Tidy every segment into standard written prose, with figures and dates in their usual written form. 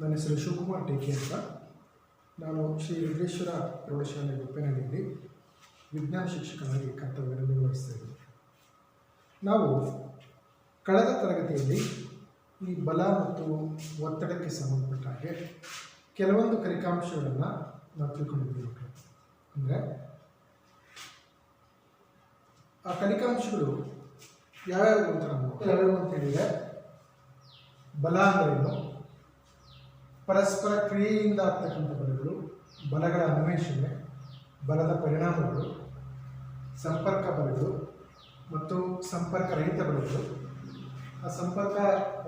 ನನ್ನ ಹೆಸರು ಶಿವಕುಮಾರ್ ಟೇಕೆ ಅಂತ. ನಾನು ಶ್ರೀ ವಿಘ್ನೇಶ್ವರ ಪ್ರೌಢಶಾಲೆ ಉಪ್ಪೇನಹಳ್ಳಿಯಲ್ಲಿ ವಿಜ್ಞಾನ ಶಿಕ್ಷಕನಾಗಿ ಕರ್ತವ್ಯವನ್ನು ನಿರ್ವಹಿಸ್ತಾ ಇದ್ದೀನಿ. ನಾವು ಕಳೆದ ತರಗತಿಯಲ್ಲಿ ಈ ಬಲ ಮತ್ತು ಒತ್ತಡಕ್ಕೆ ಸಂಬಂಧಪಟ್ಟ ಹಾಗೆ ಕೆಲವೊಂದು ಫಲಿತಾಂಶಗಳನ್ನು ನಾವು ತಿಳ್ಕೊಂಡಿದ್ದೀವಿ. ಅಂದರೆ ಆ ಫಲಿತಾಂಶಗಳು ಯಾವ್ಯಾವ ಅಂತ ಹೇಳಿದರೆ, ಬಲ ಅಂದ್ರೇನು, ಪರಸ್ಪರ ಕ್ರಿಯೆಯಿಂದ ಆಗ್ತಕ್ಕಂಥ ಬಲಗಳು, ಬಲಗಳ ಅನ್ವೇಷಣೆ, ಬಲದ ಪರಿಣಾಮಗಳು, ಸಂಪರ್ಕ ಬಲಗಳು ಮತ್ತು ಸಂಪರ್ಕ ರಹಿತ ಬಲಗಳು. ಆ ಸಂಪರ್ಕ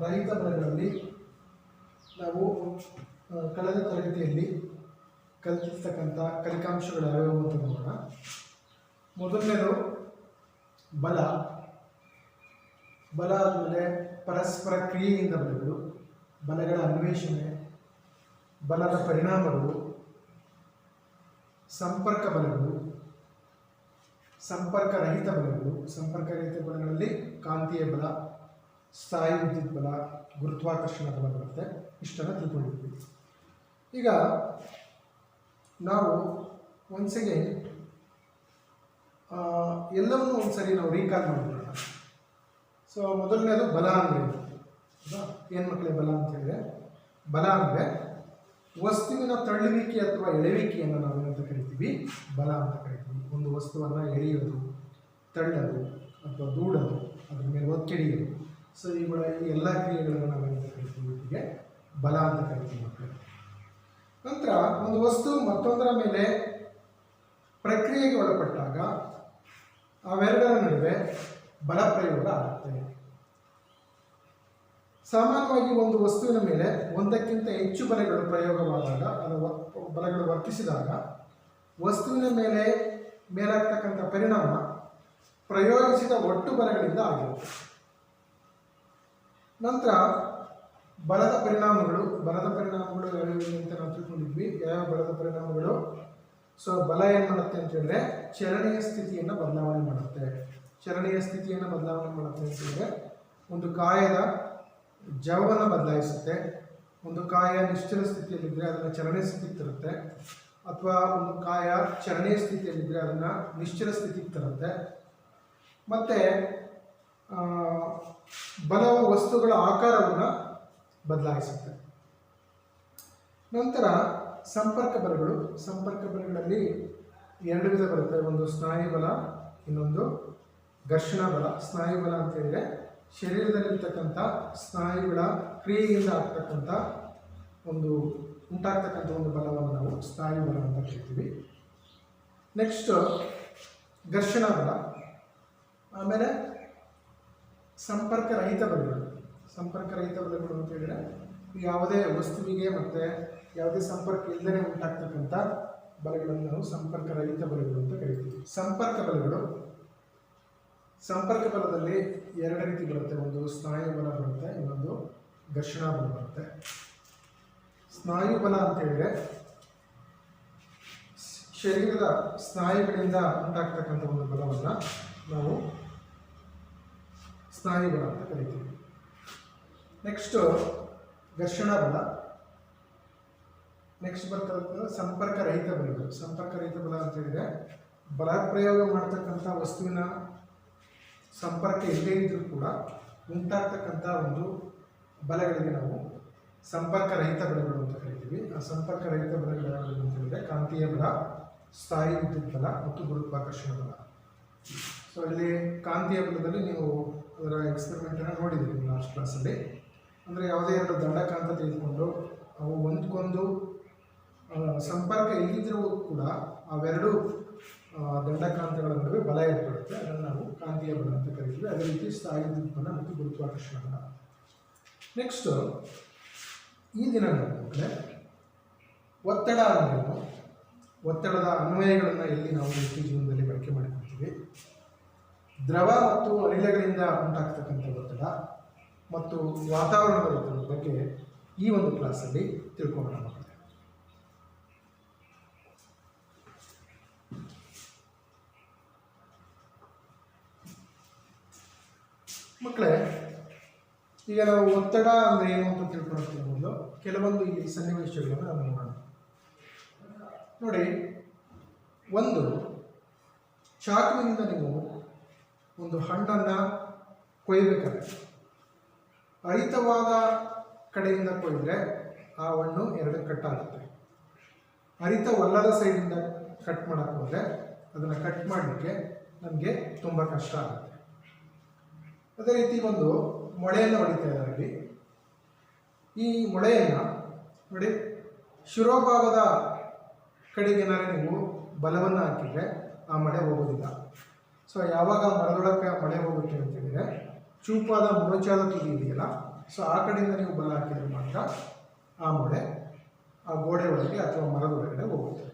ರಹಿತ ಬಲಗಳಲ್ಲಿ ನಾವು ಕಳೆದ ತರಗತಿಯಲ್ಲಿ ಕಲಿತಿರ್ತಕ್ಕಂಥ ಫಲಿತಾಂಶಗಳು ಯಾವ್ಯಾವು ಅಂತ ನೋಡೋಣ. ಮೊದಲನೇದು ಬಲ. ಬಲ ಆದಮೇಲೆ ಪರಸ್ಪರ ಕ್ರಿಯೆಯಿಂದ ಬಲಗಳು, ಬಲಗಳ ಅನ್ವೇಷಣೆ, ಬಲದ ಪರಿಣಾಮಗಳು, ಸಂಪರ್ಕ ಬಲಗಳು, ಸಂಪರ್ಕ ರಹಿತ ಬಲಗಳು. ಸಂಪರ್ಕ ರಹಿತ ಬಲಗಳಲ್ಲಿ ಕಾಂತೀಯ ಬಲ, ಸ್ಥಾಯಿ ವಿದ್ಯುತ್ ಬಲ, ಗುರುತ್ವಾಕರ್ಷಣ ಬಲ ಬರುತ್ತೆ. ಇಷ್ಟನ್ನು ತಿಳ್ಕೊಂಡಿರ್ತೀವಿ. ಈಗ ನಾವು ಒಂದ್ಸಗೆ ಎಲ್ಲವನ್ನೂ ಒಂದ್ಸರಿ ನಾವು ರೀಕಾಲ್ ಮಾಡಿಬಿಡೋಣ. ಸೊ ಮೊದಲನೇದು ಬಲ ಅಂದರೆ ಏನು ಮಕ್ಕಳೇ ಬಲ ಅಂತ ಹೇಳಿದ್ರೆ, ಬಲ ಅಂದರೆ ವಸ್ತುವಿನ ತಳ್ಳುವಿಕೆ ಅಥವಾ ಎಳೆಯುವಿಕೆಯನ್ನು ನಾವು ಏನಂತ ಕರಿತೀವಿ, ಬಲ ಅಂತ ಕರಿತೀವಿ. ಒಂದು ವಸ್ತುವನ್ನು ಎಳೆಯೋದು, ತಳ್ಳೋದು ಅಥವಾ ದೂಡೋದು, ಅದ್ರ ಮೇಲೆ ಒತ್ತಿಡಿಯೋದು. ಸೊ ಈ ಎಲ್ಲ ಕ್ರಿಯೆಗಳನ್ನು ನಾವು ಏನಂತ ಕರಿತೀವಿ, ಒಟ್ಟಿಗೆ ಬಲ ಅಂತ ಕರಿತೀವಿ ಮಕ್ಕಳು. ನಂತರ ಒಂದು ವಸ್ತು ಮತ್ತೊಂದರ ಮೇಲೆ ಪ್ರಕ್ರಿಯೆಗೆ ಒಳಪಟ್ಟಾಗ ಅವೆರಡರ ನಡುವೆ ಬಲ ಪ್ರಯೋಗ ಆಗುತ್ತೆ. ಸಾಮಾನ್ಯವಾಗಿ ಒಂದು ವಸ್ತುವಿನ ಮೇಲೆ ಒಂದಕ್ಕಿಂತ ಹೆಚ್ಚು ಬಲಗಳು ಪ್ರಯೋಗವಾದಾಗ, ಅದು ಬಲಗಳು ವರ್ತಿಸಿದಾಗ ವಸ್ತುವಿನ ಮೇಲೆ ಮೇಲಾಗ್ತಕ್ಕಂಥ ಪರಿಣಾಮ ಪ್ರಯೋಗಿಸಿದ ಒಟ್ಟು ಬಲಗಳಿಂದ ಆಗಿರುತ್ತೆ. ನಂತರ ಬಲದ ಪರಿಣಾಮಗಳು ಯಾವ್ಯಾವ ಅಂತ ನಾವು ತಿಳ್ಕೊಂಡಿದ್ವಿ. ಯಾವ ಬಲದ ಪರಿಣಾಮಗಳು? ಸೊ ಬಲ ಏನು ಮಾಡುತ್ತೆ ಅಂತ ಹೇಳಿದ್ರೆ, ಚಲನೆಯ ಸ್ಥಿತಿಯನ್ನು ಬದಲಾವಣೆ ಮಾಡುತ್ತೆ. ಚಲನೆಯ ಸ್ಥಿತಿಯನ್ನು ಬದಲಾವಣೆ ಮಾಡುತ್ತೆ ಅಂತ ಹೇಳಿದ್ರೆ, ಒಂದು ಕಾಯದ ಜವವನ್ನು ಬದಲಾಯಿಸುತ್ತೆ. ಒಂದು ಕಾಯ ನಿಶ್ಚಲ ಸ್ಥಿತಿಯಲ್ಲಿದ್ದರೆ ಅದನ್ನು ಚಲನೆಯ ಸ್ಥಿತಿಗೆ ತರುತ್ತೆ, ಅಥವಾ ಒಂದು ಕಾಯ ಚಲನೆಯ ಸ್ಥಿತಿಯಲ್ಲಿದ್ದರೆ ಅದನ್ನು ನಿಶ್ಚಲ ಸ್ಥಿತಿಗೆ ತರುತ್ತೆ. ಮತ್ತು ಬಲವು ವಸ್ತುಗಳ ಆಕಾರವನ್ನು ಬದಲಾಯಿಸುತ್ತೆ. ನಂತರ ಸಂಪರ್ಕ ಬಲಗಳಲ್ಲಿ ಎರಡು ವಿಧ ಬರುತ್ತೆ. ಒಂದು ಸ್ನಾಯು ಬಲ, ಇನ್ನೊಂದು ಘರ್ಷಣಾ ಬಲ. ಸ್ನಾಯು ಬಲ ಅಂತ ಹೇಳಿದರೆ ಶರೀರದಲ್ಲಿರ್ತಕ್ಕಂಥ ಸ್ನಾಯುಗಳ ಕ್ರಿಯೆಯಿಂದ ಉಂಟಾಗ್ತಕ್ಕಂಥ ಒಂದು ಬಲವನ್ನು ನಾವು ಸ್ನಾಯು ಬಲ ಅಂತ ಕರಿತೀವಿ. ನೆಕ್ಸ್ಟ್ ಘರ್ಷಣಾ ಬಲ. ಆಮೇಲೆ ಸಂಪರ್ಕ ರಹಿತ ಬಲಗಳು ಅಂತ ಹೇಳಿದರೆ, ಯಾವುದೇ ವಸ್ತುವಿಗೆ ಮತ್ತು ಯಾವುದೇ ಸಂಪರ್ಕ ಇಲ್ಲದೇ ಉಂಟಾಗ್ತಕ್ಕಂಥ ಬಲಗಳನ್ನು ನಾವು ಸಂಪರ್ಕ ರಹಿತ ಬಲಗಳು ಅಂತ ಕರಿತೀವಿ. ಸಂಪರ್ಕ ಬಲದಲ್ಲಿ ಎರಡು ರೀತಿ ಬರುತ್ತೆ. ಒಂದು ಸ್ನಾಯು ಬಲ ಬರುತ್ತೆ, ಇನ್ನೊಂದು ಘರ್ಷಣಾ ಬಲ ಬರುತ್ತೆ. ಸ್ನಾಯು ಬಲ ಅಂತ ಹೇಳಿದರೆ ಶರೀರದ ಸ್ನಾಯುಗಳಿಂದ ಉಂಟಾಗ್ತಕ್ಕಂಥ ಒಂದು ಬಲವನ್ನು ನಾವು ಸ್ನಾಯು ಬಲ ಅಂತ ಕರಿತೀವಿ. ನೆಕ್ಸ್ಟು ಘರ್ಷಣಾ ಬಲ. ನೆಕ್ಸ್ಟ್ ಬರ್ತಕ್ಕಂಥ ಸಂಪರ್ಕ ರಹಿತ ಬಲ ಅಂತ ಹೇಳಿದರೆ, ಬಲ ಪ್ರಯೋಗ ಮಾಡ್ತಕ್ಕಂಥ ವಸ್ತುವಿನ ಸಂಪರ್ಕ ಇಲ್ಲದೇ ಇದ್ದರೂ ಕೂಡ ಉಂಟಾಗ್ತಕ್ಕಂಥ ಒಂದು ಬಲಗಳಿಗೆ ನಾವು ಸಂಪರ್ಕ ರಹಿತ ಬಲಗಳು ಅಂತ ಕರಿತೀವಿ. ಆ ಸಂಪರ್ಕ ರಹಿತ ಬಲಗಳು ಯಾವುದು ಅಂತ ಹೇಳಿದರೆ, ಕಾಂತೀಯ ಬಲ, ಸ್ಥಾಯಿ ವಿದ್ಯುತ್ ಬಲ ಮತ್ತು ಗುರುತ್ವಾಕರ್ಷಣ ಬಲ. ಸೊ ಇಲ್ಲಿ ಕಾಂತೀಯ ಬಲದಲ್ಲಿ ನೀವು ಅದರ ಎಕ್ಸ್ಪೆರಿಮೆಂಟನ್ನು ನೋಡಿದ್ದೀರಿ ಲಾಸ್ಟ್ ಕ್ಲಾಸಲ್ಲಿ. ಅಂದರೆ ಯಾವುದೇ ಎರಡು ದಂಡಕಾಂತ ತೆಗೆದುಕೊಂಡು ಅವು ಒಂದಕ್ಕೊಂದು ಸಂಪರ್ಕ ಇಲ್ಲದಿದ್ದರೂ ಕೂಡ ಅವೆರಡು ದಂಡಕಾಂತಗಳ ನಡುವೆ ಬಲ ಏರ್ಪಡುತ್ತೆ. ಅದನ್ನು ನಾವು ಕಾಂತೀಯ ಬಲ ಅಂತ ಕರಿತೀವಿ. ಅದೇ ರೀತಿ ಸ್ಥಾಯಿ ವಿದ್ಯುತ್ ಬಲ ಮತ್ತು ಗುರುತ್ವಾಕರ್ಷಣ ಬಲ. ನೆಕ್ಸ್ಟು ಈ ದಿನ ನೋಡಿದ್ರೆ ಒತ್ತಡ ಅಂದ್ರೇನು, ಒತ್ತಡದ ಅನ್ವಯಗಳನ್ನು ಎಲ್ಲಿ ನಾವು ನಿತ್ಯ ಜೀವನದಲ್ಲಿ ಬಳಕೆ ಮಾಡಿಕೊಳ್ತೀವಿ, ದ್ರವ ಮತ್ತು ಅನಿಲಗಳಿಂದ ಉಂಟಾಗ್ತಕ್ಕಂಥ ಒತ್ತಡ ಮತ್ತು ವಾತಾವರಣದ ಒತ್ತಡದ ಬಗ್ಗೆ ಈ ಒಂದು ಕ್ಲಾಸಲ್ಲಿ ತಿಳ್ಕೊಳ್ಳೋಣ ಮಕ್ಕಳೇ. ಈಗ ನಾವು ಒತ್ತಡ ಅಂದರೆ ಏನು ಅಂತ ತಿಳ್ಕೊಳ್ಳೋಕೆ ಮೊದಲು ಕೆಲವೊಂದು ಇಲ್ಲಿ ಸನ್ನಿವೇಶಗಳನ್ನು ನಾವು ನೋಡೋಣ. ನೋಡಿ, ಒಂದು ಚಾಕುವಿನಿಂದ ನೀವು ಒಂದು ಹಣ್ಣನ್ನು ಕೊಯ್ಬೇಕಾದ್ರೆ ಹರಿತವಾದ ಕಡೆಯಿಂದ ಕೊಯ್ದರೆ ಆ ಹಣ್ಣು ಎರಡು ಕಟ್ಟಾಗುತ್ತೆ. ಹರಿತವಲ್ಲದ ಸೈಡಿಂದ ಕಟ್ ಮಾಡೋಕ್ಕೆ ಹೋದರೆ ಅದನ್ನು ಕಟ್ ಮಾಡಲಿಕ್ಕೆ ನಮಗೆ ತುಂಬ ಕಷ್ಟ ಆಗುತ್ತೆ. ಅದೇ ರೀತಿ ಒಂದು ಮೊಳೆಯನ್ನು ಹೊಡಿತಾ ಇದ್ದಾರೆ ಇಲ್ಲಿ. ಈ ಮೊಳೆಯನ್ನು ನೋಡಿ, ಶಿರೋಭಾಗದ ಕಡೆಗೆ ನೀವು ಬಲವನ್ನು ಹಾಕಿದರೆ ಆ ಮಳೆ ಹೋಗೋದಿಲ್ಲ. ಸೊ ಯಾವಾಗ ಮರದೊಳಕ್ಕೆ ಮಳೆ ಹೋಗುತ್ತೆ ಅಂತೇಳಿದರೆ ಚೂಪಾದ ಮೊರಚಾದ ತುದಿ ಇದೆಯಲ್ಲ, ಸೊ ಆ ಕಡೆಯಿಂದ ನೀವು ಬಲ ಹಾಕಿದರೆ ಮಾತ್ರ ಆ ಮೊಳೆ ಆ ಗೋಡೆ ಒಳಗೆ ಅಥವಾ ಮರದ ಒಳಗಡೆ ಹೋಗುತ್ತೆ.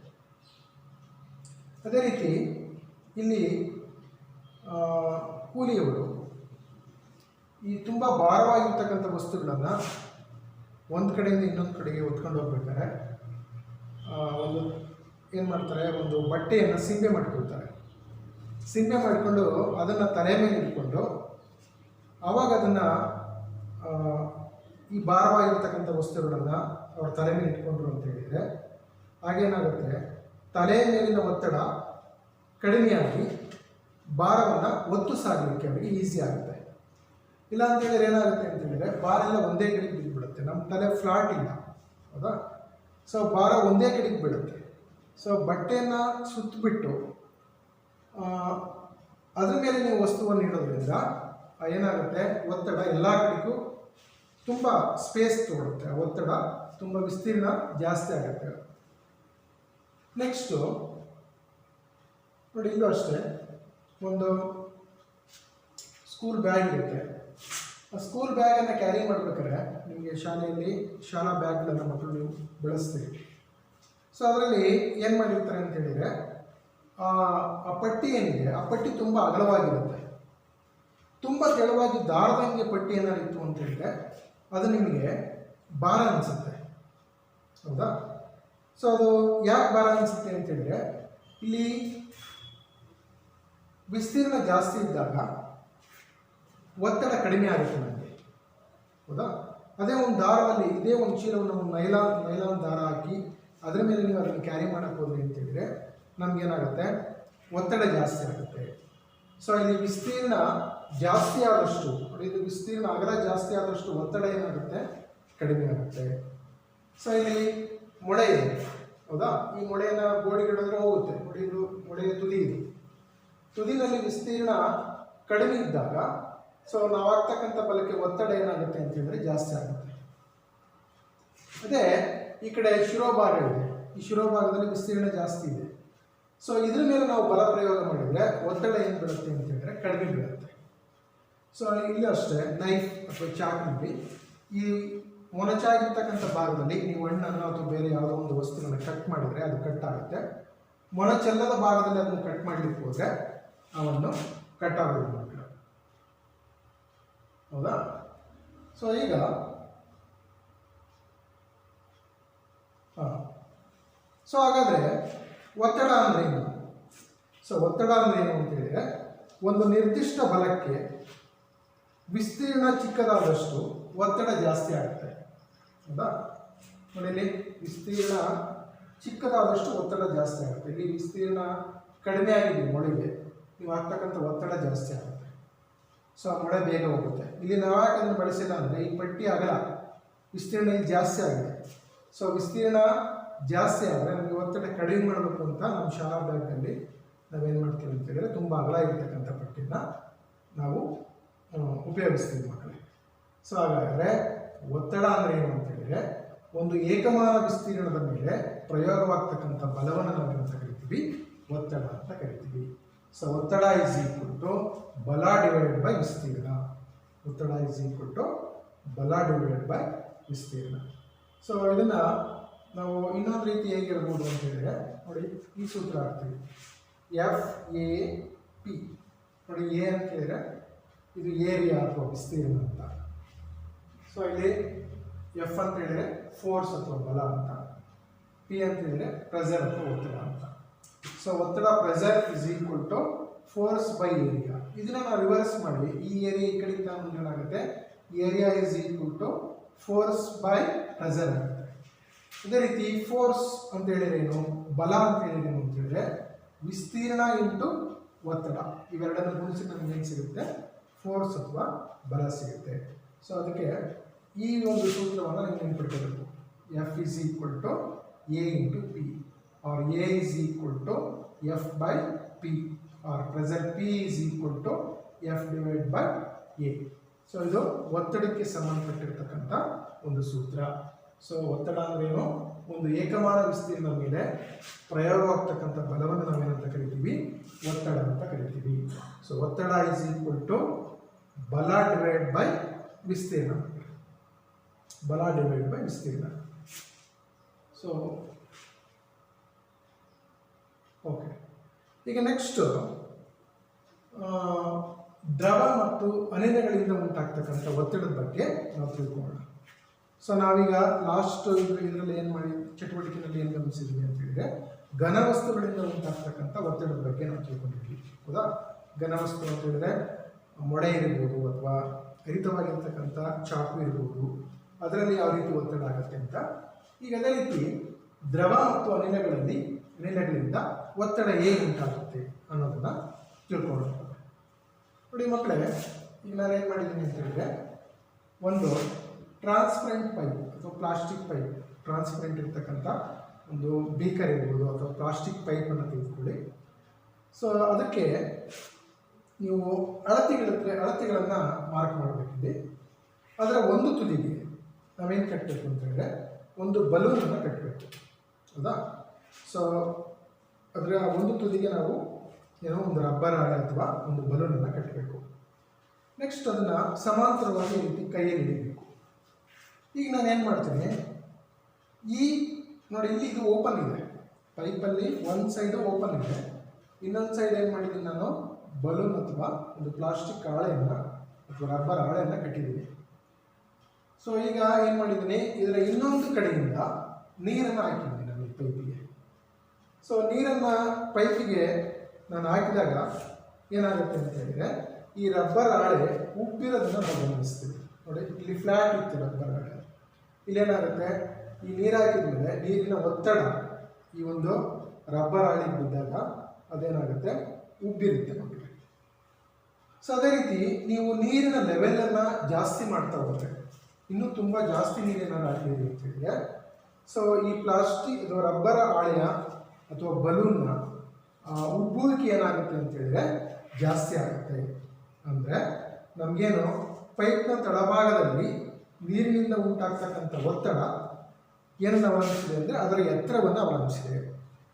ಅದೇ ರೀತಿ ಇಲ್ಲಿ ಕೂಲಿಯವರು ಈ ತುಂಬ ಭಾರವಾಗಿರ್ತಕ್ಕಂಥ ವಸ್ತುಗಳನ್ನು ಒಂದು ಕಡೆಯಿಂದ ಇನ್ನೊಂದು ಕಡೆಗೆ ಹೊತ್ಕೊಂಡು ಹೋಗ್ಬೇಕಾದ್ರೆ ಒಂದು ಏನು ಮಾಡ್ತಾರೆ, ಒಂದು ಬಟ್ಟೆಯನ್ನು ಸಿಂಬೆ ಮಾಡ್ಕೊಳ್ತಾರೆ. ಸಿಂಬೆ ಮಾಡಿಕೊಂಡು ಅದನ್ನು ತಲೆ ಮೇಲೆ ಇಟ್ಕೊಂಡು ಆವಾಗ ಅದನ್ನು ಈ ಭಾರವಾಗಿರ್ತಕ್ಕಂಥ ವಸ್ತುಗಳನ್ನು ಅವ್ರ ತಲೆ ಮೇಲೆ ಇಟ್ಕೊಂಡ್ರು ಅಂತ ಹೇಳಿದರೆ ಹಾಗೇನಾಗುತ್ತೆ, ತಲೆ ಮೇಲಿನ ಒತ್ತಡ ಕಡಿಮೆಯಾಗಿ ಭಾರವನ್ನು ಒತ್ತು ಸಾಗಲಿಕ್ಕೆ ಅವರಿಗೆ ಈಸಿ ಆಗುತ್ತೆ. ಇಲ್ಲ ಅಂತ ಹೇಳಿದ್ರೆ ಏನಾಗುತ್ತೆ ಅಂತ ಹೇಳಿದರೆ ಭಾರೆಲ್ಲ ಒಂದೇ ಕಡೆಗೆ ಬಿದ್ದುಬಿಡುತ್ತೆ. ನಮ್ಮ ತಲೆ ಫ್ಲಾಟ್ ಇಲ್ಲ, ಹೌದಾ? ಸೊ ಭಾರ ಒಂದೇ ಕಡೆಗೆ ಬೀಳುತ್ತೆ. ಸೊ ಬಟ್ಟೆಯನ್ನು ಸುತ್ತಬಿಟ್ಟು ಅದ್ರ ಮೇಲೆ ನೀವು ವಸ್ತುವನ್ನು ಇಡೋದ್ರಿಂದ ಏನಾಗುತ್ತೆ, ಒತ್ತಡ ಎಲ್ಲ ಕಡೆಗೂ ತುಂಬ ಸ್ಪೇಸ್ ತಗೊಳುತ್ತೆ. ಒತ್ತಡ ತುಂಬ ವಿಸ್ತೀರ್ಣ ಜಾಸ್ತಿ ಆಗುತ್ತೆ. ನೆಕ್ಸ್ಟು ನೋಡಿ, ಇಲ್ಲೂ ಅಷ್ಟೇ ಒಂದು ಸ್ಕೂಲ್ ಬ್ಯಾಗ್ ಇರುತ್ತೆ. ಆ ಸ್ಕೂಲ್ ಬ್ಯಾಗನ್ನು ಕ್ಯಾರಿ ಮಾಡ್ಬೇಕಾದ್ರೆ ನಿಮಗೆ ಶಾಲೆಯಲ್ಲಿ ಶಾಲಾ ಬ್ಯಾಗ್ಗಳನ್ನು ಮಕ್ಕಳು ನೀವು ಬಳಸ್ತೀರಿ. ಸೊ ಅದರಲ್ಲಿ ಏನು ಮಾಡಿರ್ತಾರೆ ಅಂತ ಹೇಳಿದರೆ ಆ ಪಟ್ಟಿ ಏನಿದೆ, ಆ ಪಟ್ಟಿ ತುಂಬ ಅಗಲವಾಗಿರುತ್ತೆ. ತುಂಬ ತೆಳುವಾಗಿ ದಾರದಂಗೆ ಪಟ್ಟಿ ಏನಾಗಿತ್ತು ಅಂತ ಹೇಳಿದರೆ ಅದು ನಿಮಗೆ ಭಾರ ಅನಿಸುತ್ತೆ, ಹೌದಾ? ಸೊ ಅದು ಯಾಕೆ ಭಾರ ಅನಿಸುತ್ತೆ ಅಂತ ಹೇಳಿದರೆ ಇಲ್ಲಿ ವಿಸ್ತೀರ್ಣ ಜಾಸ್ತಿ ಇದ್ದಾಗ ಒತ್ತಡ ಕಡಿಮೆ ಆಗುತ್ತೆ ನಮಗೆ, ಹೌದಾ? ಅದೇ ಒಂದು ದಾರದಲ್ಲಿ ಇದೇ ಒಂದು ಚೀಲವನ್ನು ನೈಲಾನ್ ದಾರ ಹಾಕಿ ಅದರ ಮೇಲೆ ನೀವು ಅದನ್ನು ಕ್ಯಾರಿ ಮಾಡೋಕ್ಕೆ ಹೋದ್ರಿ ಅಂತ ಹೇಳಿದರೆ ನಮಗೇನಾಗುತ್ತೆ, ಒತ್ತಡ ಜಾಸ್ತಿ ಆಗುತ್ತೆ. ಸೊ ಇಲ್ಲಿ ವಿಸ್ತೀರ್ಣ ಜಾಸ್ತಿ ಆದಷ್ಟು, ಇದು ವಿಸ್ತೀರ್ಣ ಅಗಲ ಜಾಸ್ತಿ ಆದಷ್ಟು ಒತ್ತಡ ಏನಾಗುತ್ತೆ, ಕಡಿಮೆ ಆಗುತ್ತೆ. ಸೊ ಇಲ್ಲಿ ಮೊಳೆ ಇದೆ, ಹೌದಾ? ಈ ಮೊಳೆಯನ್ನು ಗೋಡೆಗಿಡಿದ್ರೆ ಹೋಗುತ್ತೆ. ನೋಡಿ, ಇದು ಮೊಳೆಯ ತುದಿ ಇದೆ. ತುದಿನಲ್ಲಿ ವಿಸ್ತೀರ್ಣ ಕಡಿಮೆ ಇದ್ದಾಗ ಸೊ ನಾವು ಆಗ್ತಕ್ಕಂಥ ಬಲಕ್ಕೆ ಒತ್ತಡ ಏನಾಗುತ್ತೆ ಅಂತ ಹೇಳಿದ್ರೆ ಜಾಸ್ತಿ ಆಗುತ್ತೆ. ಅದೇ ಈ ಕಡೆ ಶಿರೋಭಾಗ ಇದೆ. ಈ ಶಿರೋಭಾಗದಲ್ಲಿ ವಿಸ್ತೀರ್ಣ ಜಾಸ್ತಿ ಇದೆ. ಸೊ ಇದ್ರ ಮೇಲೆ ನಾವು ಬಲ ಪ್ರಯೋಗ ಮಾಡಿದರೆ ಒತ್ತಡ ಏನು ಬೀಳುತ್ತೆ ಅಂತ ಹೇಳಿದ್ರೆ ಕಡಿಮೆ ಬೀಳುತ್ತೆ. ಸೊ ಇಲ್ಲಿ ಅಷ್ಟೇ ನೈಫ್ ಅಥವಾ ಚಾಕ್ನಲ್ಲಿ ಈ ಮೊನಚಾಗಿರ್ತಕ್ಕಂಥ ಭಾಗದಲ್ಲಿ ನೀವು ಹಣ್ಣನ್ನು ಅಥವಾ ಬೇರೆ ಯಾವುದೋ ಒಂದು ವಸ್ತುವನ್ನು ಕಟ್ ಮಾಡಿದರೆ ಅದು ಕಟ್ ಆಗುತ್ತೆ. ಮೊನಚಲ್ಲದ ಭಾಗದಲ್ಲಿ ಅದನ್ನು ಕಟ್ ಮಾಡಲಿಕ್ಕೆ ಹೋದರೆ ಅವನ್ನು ಕಟ್ ಆಗೋದಿಲ್ಲ ಮಕ್ಕಳು, ಹೌದಾ? ಸೊ ಈಗ ಸೊ ಹಾಗಾದರೆ ಒತ್ತಡ ಅಂದರೆ ಏನು? ಸೊ ಒತ್ತಡ ಅಂದರೆ ಏನು ಅಂತ ಹೇಳಿದರೆ ಒಂದು ನಿರ್ದಿಷ್ಟ ಬಲಕ್ಕೆ ವಿಸ್ತೀರ್ಣ ಚಿಕ್ಕದಾದಷ್ಟು ಒತ್ತಡ ಜಾಸ್ತಿ ಆಗುತ್ತೆ, ಹೌದಾ? ನೋಡಿ, ಇಲ್ಲಿ ವಿಸ್ತೀರ್ಣ ಚಿಕ್ಕದಾದಷ್ಟು ಒತ್ತಡ ಜಾಸ್ತಿ ಆಗುತ್ತೆ. ಇಲ್ಲಿ ವಿಸ್ತೀರ್ಣ ಕಡಿಮೆ ಆಗಿದೆ ಮೊಳೆಗೆ, ನೀವು ಆಗ್ತಕ್ಕಂಥ ಒತ್ತಡ ಜಾಸ್ತಿ ಆಗುತ್ತೆ. ಸೊ ಆ ಮೊಳೆ ಬೇಗ ಹೋಗುತ್ತೆ. ಇಲ್ಲಿ ನಾವು ಯಾಕೆ ಅದನ್ನು ಬಳಸಿಲ್ಲ ಅಂದರೆ ಈ ಪಟ್ಟಿ ಅಗಲ, ವಿಸ್ತೀರ್ಣ ಇಲ್ಲಿ ಜಾಸ್ತಿ ಆಗಿದೆ. ಸೊ ವಿಸ್ತೀರ್ಣ ಜಾಸ್ತಿ ಆದರೆ ನಮಗೆ ಒತ್ತಡ ಕಡಿಮೆ ಮಾಡಬೇಕು ಅಂತ ನಮ್ಮ ಶಾಲಾ ಬ್ಯಾಗ್ನಲ್ಲಿ ನಾವೇನು ಮಾಡ್ತೀವಿ ಅಂತ ಹೇಳಿದರೆ ತುಂಬ ಅಗಲ ಇರತಕ್ಕಂಥ ಪಟ್ಟಿನ ನಾವು ಉಪಯೋಗಿಸ್ತೀವಿ ಮಕ್ಕಳಿಗೆ. ಸೊ ಹಾಗಾದರೆ ಒತ್ತಡ ಅಂದರೆ ಏನು ಅಂತ ಹೇಳಿದರೆ ಒಂದು ಏಕಮಾನ ವಿಸ್ತೀರ್ಣದ ಮೇಲೆ ಪ್ರಯೋಗವಾಗ್ತಕ್ಕಂಥ ಬಲವನ್ನು ನಾವು ಅಂತ ಕರಿತೀವಿ, ಒತ್ತಡ ಅಂತ ಕರಿತೀವಿ. ಸೊ ಒತ್ತಡ ಇಸ್ ಈಕ್ವಲ್ ಟು ಬಲ ಡಿವೈಡೆಡ್ ಬೈ ವಿಸ್ತೀರ್ಣ. ಒತ್ತಡ ಇಸ್ ಈಕ್ವಲ್ ಟು ಬಲ ಡಿವೈಡೆಡ್ ಬೈ ವಿಸ್ತೀರ್ಣ. ಸೊ ಇದನ್ನು ನಾವು ಇನ್ನೊಂದು ರೀತಿ ಹೇಗಿರ್ಬೋದು ಅಂತ ಹೇಳಿದರೆ ನೋಡಿ, ಈ ಸೂತ್ರ ಹಾಕ್ತೀವಿ, FAP. ನೋಡಿ, ಎ ಅಂತ ಹೇಳಿದರೆ ಇದು ಏರಿಯಾ ಅಥವಾ ವಿಸ್ತೀರ್ಣ ಅಂತ. ಸೊ ಇಲ್ಲಿ ಎಫ್ ಅಂತ ಹೇಳಿದರೆ ಫೋರ್ಸ್ ಅಥವಾ ಬಲ ಅಂತ, ಪಿ ಅಂತ ಹೇಳಿದರೆ ಪ್ರೆಸರ್ ಅಥವಾ ಒತ್ತಡ ಅಂತ. ಸೊ ಒತ್ತಡ pressure is equal to force by area. ಇದನ್ನು ನಾವು ರಿವರ್ಸ್ ಮಾಡಿ ಈ ಏರಿಯಾ ಈ ಕಡೆಯಿಂದ ಏನಾಗುತ್ತೆ, area is equal to force by pressure ಆಗುತ್ತೆ. ಅದೇ ರೀತಿ ಫೋರ್ಸ್ ಅಂತ ಹೇಳಿದ್ರೆ ಏನು, ಬಲ ಅಂತ ಹೇಳಿದ್ರೆ ಏನು ಅಂತ ಹೇಳಿದ್ರೆ ವಿಸ್ತೀರ್ಣ ಇಂಟು ಒತ್ತಡ, ಇವೆರಡನ್ನು ಗುಣಿಸಿ ನಮ್ಗೆ ಏನು ಸಿಗುತ್ತೆ, ಫೋರ್ಸ್ ಅಥವಾ ಬಲ ಸಿಗುತ್ತೆ. ಸೊ ಅದಕ್ಕೆ ಈ ಒಂದು ಸೂತ್ರವನ್ನು ನೀವು ನೆನ್ಪಿಟ್ಕೋಬೇಕು. F is equal to A into P, or A is equal to F by P, or pressure P is equal to F divide by A. So ಇದು ಒತ್ತಡಕ್ಕೆ ಸಂಬಂಧಪಟ್ಟಿರ್ತಕ್ಕಂಥ ಒಂದು ಸೂತ್ರ. ಸೊ ಒತ್ತಡ ಅಂದ್ರೇನು, ಒಂದು ಏಕಮಾನ ವಿಸ್ತೀರ್ಣದ ಮೇಲೆ ಪ್ರಯೋಗವಾಗ್ತಕ್ಕಂಥ ಬಲವನ್ನು ನಾವೇನಂತ ಕರಿತೀವಿ, ಒತ್ತಡ ಅಂತ ಕರಿತೀವಿ. ಸೊ ಒತ್ತಡ ಇಸ್ ಈಕ್ವಲ್ ಟು ಬಲ ಡಿವೈಡ್ ಬೈ ವಿಸ್ತೀರ್ಣ, ಬಲ ಡಿವೈಡ್ ಬೈ ವಿಸ್ತೀರ್ಣ. ಸೊ ಓಕೆ, ಈಗ ನೆಕ್ಸ್ಟ್ ದ್ರವ ಮತ್ತು ಅನಿಲಗಳಿಂದ ಉಂಟಾಗ್ತಕ್ಕಂಥ ಒತ್ತಡದ ಬಗ್ಗೆ ನಾವು ತಿಳ್ಕೊಳ್ಳೋಣ. ಸೊ ನಾವೀಗ ಲಾಸ್ಟ್ ಇದರಲ್ಲಿ ಏನು ಮಾಡಿ ಚಟುವಟಿಕೆಯಲ್ಲಿ ಏನು ಗಮನಿಸಿದ್ವಿ ಅಂತ ಹೇಳಿದ್ರೆ ಘನವಸ್ತುಗಳಿಂದ ಉಂಟಾಗ್ತಕ್ಕಂಥ ಒತ್ತಡದ ಬಗ್ಗೆ ನಾವು ತಿಳ್ಕೊಂಡಿದ್ವಿ, ಹೌದಾ. ಘನವಸ್ತು ಅಂತ ಹೇಳಿದ್ರೆ ಮೊಳೆ ಇರ್ಬೋದು ಅಥವಾ ಹರಿತವಾಗಿರ್ತಕ್ಕಂಥ ಚಾಕು ಇರ್ಬೋದು, ಅದರಲ್ಲಿ ಯಾವ ರೀತಿ ಒತ್ತಡ ಆಗುತ್ತೆ ಅಂತ. ಈಗ ಅದೇ ರೀತಿ ದ್ರವ ಮತ್ತು ಅನಿಲಗಳಿಂದ ಒತ್ತಡ ಹೇಗೆ ಉಂಟಾಗುತ್ತೆ ಅನ್ನೋದನ್ನ ತಿಳ್ಕೊಳ್ಳೋಣ. ನೋಡಿ ಮಕ್ಕಳೇ, ಈಗ ನಾನು ಏನು ಮಾಡಿದ್ದೀನಿ ಅಂತ ಹೇಳಿದ್ರೆ ಒಂದು ಟ್ರಾನ್ಸ್ಪರೆಂಟ್ ಪೈಪ್ ಅಥವಾ ಪ್ಲಾಸ್ಟಿಕ್ ಪೈಪ್, ಟ್ರಾನ್ಸ್ಪರೆಂಟ್ ಇರ್ತಕ್ಕಂಥ ಒಂದು ಬೀಕರ್ ಇರ್ಬೋದು ಅಥವಾ ಪ್ಲಾಸ್ಟಿಕ್ ಪೈಪನ್ನು ತೆಗೆದುಕೊಳ್ಳಿ. ಸೊ ಅದಕ್ಕೆ ನೀವು ಅಳತೆಗಳನ್ನು ಮಾರ್ಕ್ ಮಾಡಬೇಕಿದೆ. ಅದರ ಒಂದು ತುದಿಗೆ ನಾವೇನು ಕಟ್ಟಬೇಕು ಅಂತ ಹೇಳಿದ್ರೆ ಒಂದು ಬಲೂನನ್ನು ಕಟ್ಟಬೇಕು, ಹೌದಾ. ಸೊ ಅದರ ಒಂದು ತುದಿಗೆ ನಾವು ಏನೋ ಒಂದು ರಬ್ಬರ್ ಹಾಳೆ ಅಥವಾ ಒಂದು ಬಲೂನನ್ನು ಕಟ್ಟಬೇಕು. ನೆಕ್ಸ್ಟ್ ಅದನ್ನು ಸಮಾಂತರವಾಗಿ ಈ ರೀತಿ ಕೈಯಲ್ಲಿ ಹಿಡಿಬೇಕು. ಈಗ ನಾನು ಏನು ಮಾಡ್ತೀನಿ, ಈ ನೋಡಿ ಇಲ್ಲಿ ಇದು ಓಪನ್ ಇದೆ, ಪೈಪಲ್ಲಿ ಒಂದು ಸೈಡು ಓಪನ್ ಇದೆ, ಇನ್ನೊಂದು ಸೈಡ್ ಏನು ಮಾಡಿದ್ದೀನಿ ನಾನು ಬಲೂನ್ ಅಥವಾ ಒಂದು ಪ್ಲಾಸ್ಟಿಕ್ ಹಾಳೆಯನ್ನು ಅಥವಾ ರಬ್ಬರ್ ಹಾಳೆಯನ್ನು ಕಟ್ಟಿದ್ದೀನಿ. ಸೊ ಈಗ ಏನು ಮಾಡಿದ್ದೀನಿ, ಇದರ ಇನ್ನೊಂದು ಕಡೆಯಿಂದ ನೀರನ್ನು ಹಾಕಿದ್ದೀನಿ ನಾನು ಈ ಪೈಪಿಗೆ. ಸೊ ನೀರನ್ನು ಪೈಪಿಗೆ ನಾನು ಹಾಕಿದಾಗ ಏನಾಗುತ್ತೆ ಅಂತ ಹೇಳಿದರೆ ಈ ರಬ್ಬರ್ ಹಾಳೆ ಉಬ್ಬಿರೋದನ್ನು ನಾವು ಗಮನಿಸ್ತೀವಿ. ನೋಡಿ ಇಲ್ಲಿ ಫ್ಲ್ಯಾಟ್ ಇತ್ತು ರಬ್ಬರ್ ಹಾಳೆ, ಇಲ್ಲೇನಾಗುತ್ತೆ, ಈ ನೀರು ಹಾಕಿದ್ಮೇಲೆ ನೀರಿನ ಒತ್ತಡ ಈ ಒಂದು ರಬ್ಬರ್ ಹಾಳಿಗೆ ಬಿದ್ದಾಗ ಅದೇನಾಗುತ್ತೆ, ಉಬ್ಬಿರುತ್ತೆ ನಮಗೆ. ಸೊ ಅದೇ ರೀತಿ ನೀವು ನೀರಿನ ಲೆವೆಲನ್ನು ಜಾಸ್ತಿ ಮಾಡ್ತಾ ಹೋದರೆ, ಇನ್ನೂ ತುಂಬ ಜಾಸ್ತಿ ನೀರೇನಾದ್ರು ಹಾಕಿದ್ದೀರಿ ಅಂತ ಹೇಳಿದ್ರೆ ಸೊ ಈ ಪ್ಲಾಸ್ಟಿಕ್ ಅಥವಾ ರಬ್ಬರ್ ಹಾಳೆಯ ಅಥವಾ ಬಲೂನ್ನ ಉಬ್ಬುವಿಕೆ ಏನಾಗುತ್ತೆ ಅಂತ ಹೇಳಿದ್ರೆ ಜಾಸ್ತಿ ಆಗುತ್ತೆ. ಅಂದರೆ ನಮಗೇನು ಪೈಪ್ನ ತಳಭಾಗದಲ್ಲಿ ನೀರಿನಿಂದ ಉಂಟಾಗ್ತಕ್ಕಂಥ ಒತ್ತಡ ಏನನ್ನು ಅವಲಂಬಿಸಿದೆ ಅಂದರೆ ಅದರ ಎತ್ತರವನ್ನು ಅವಲಂಬಿಸಿದೆ.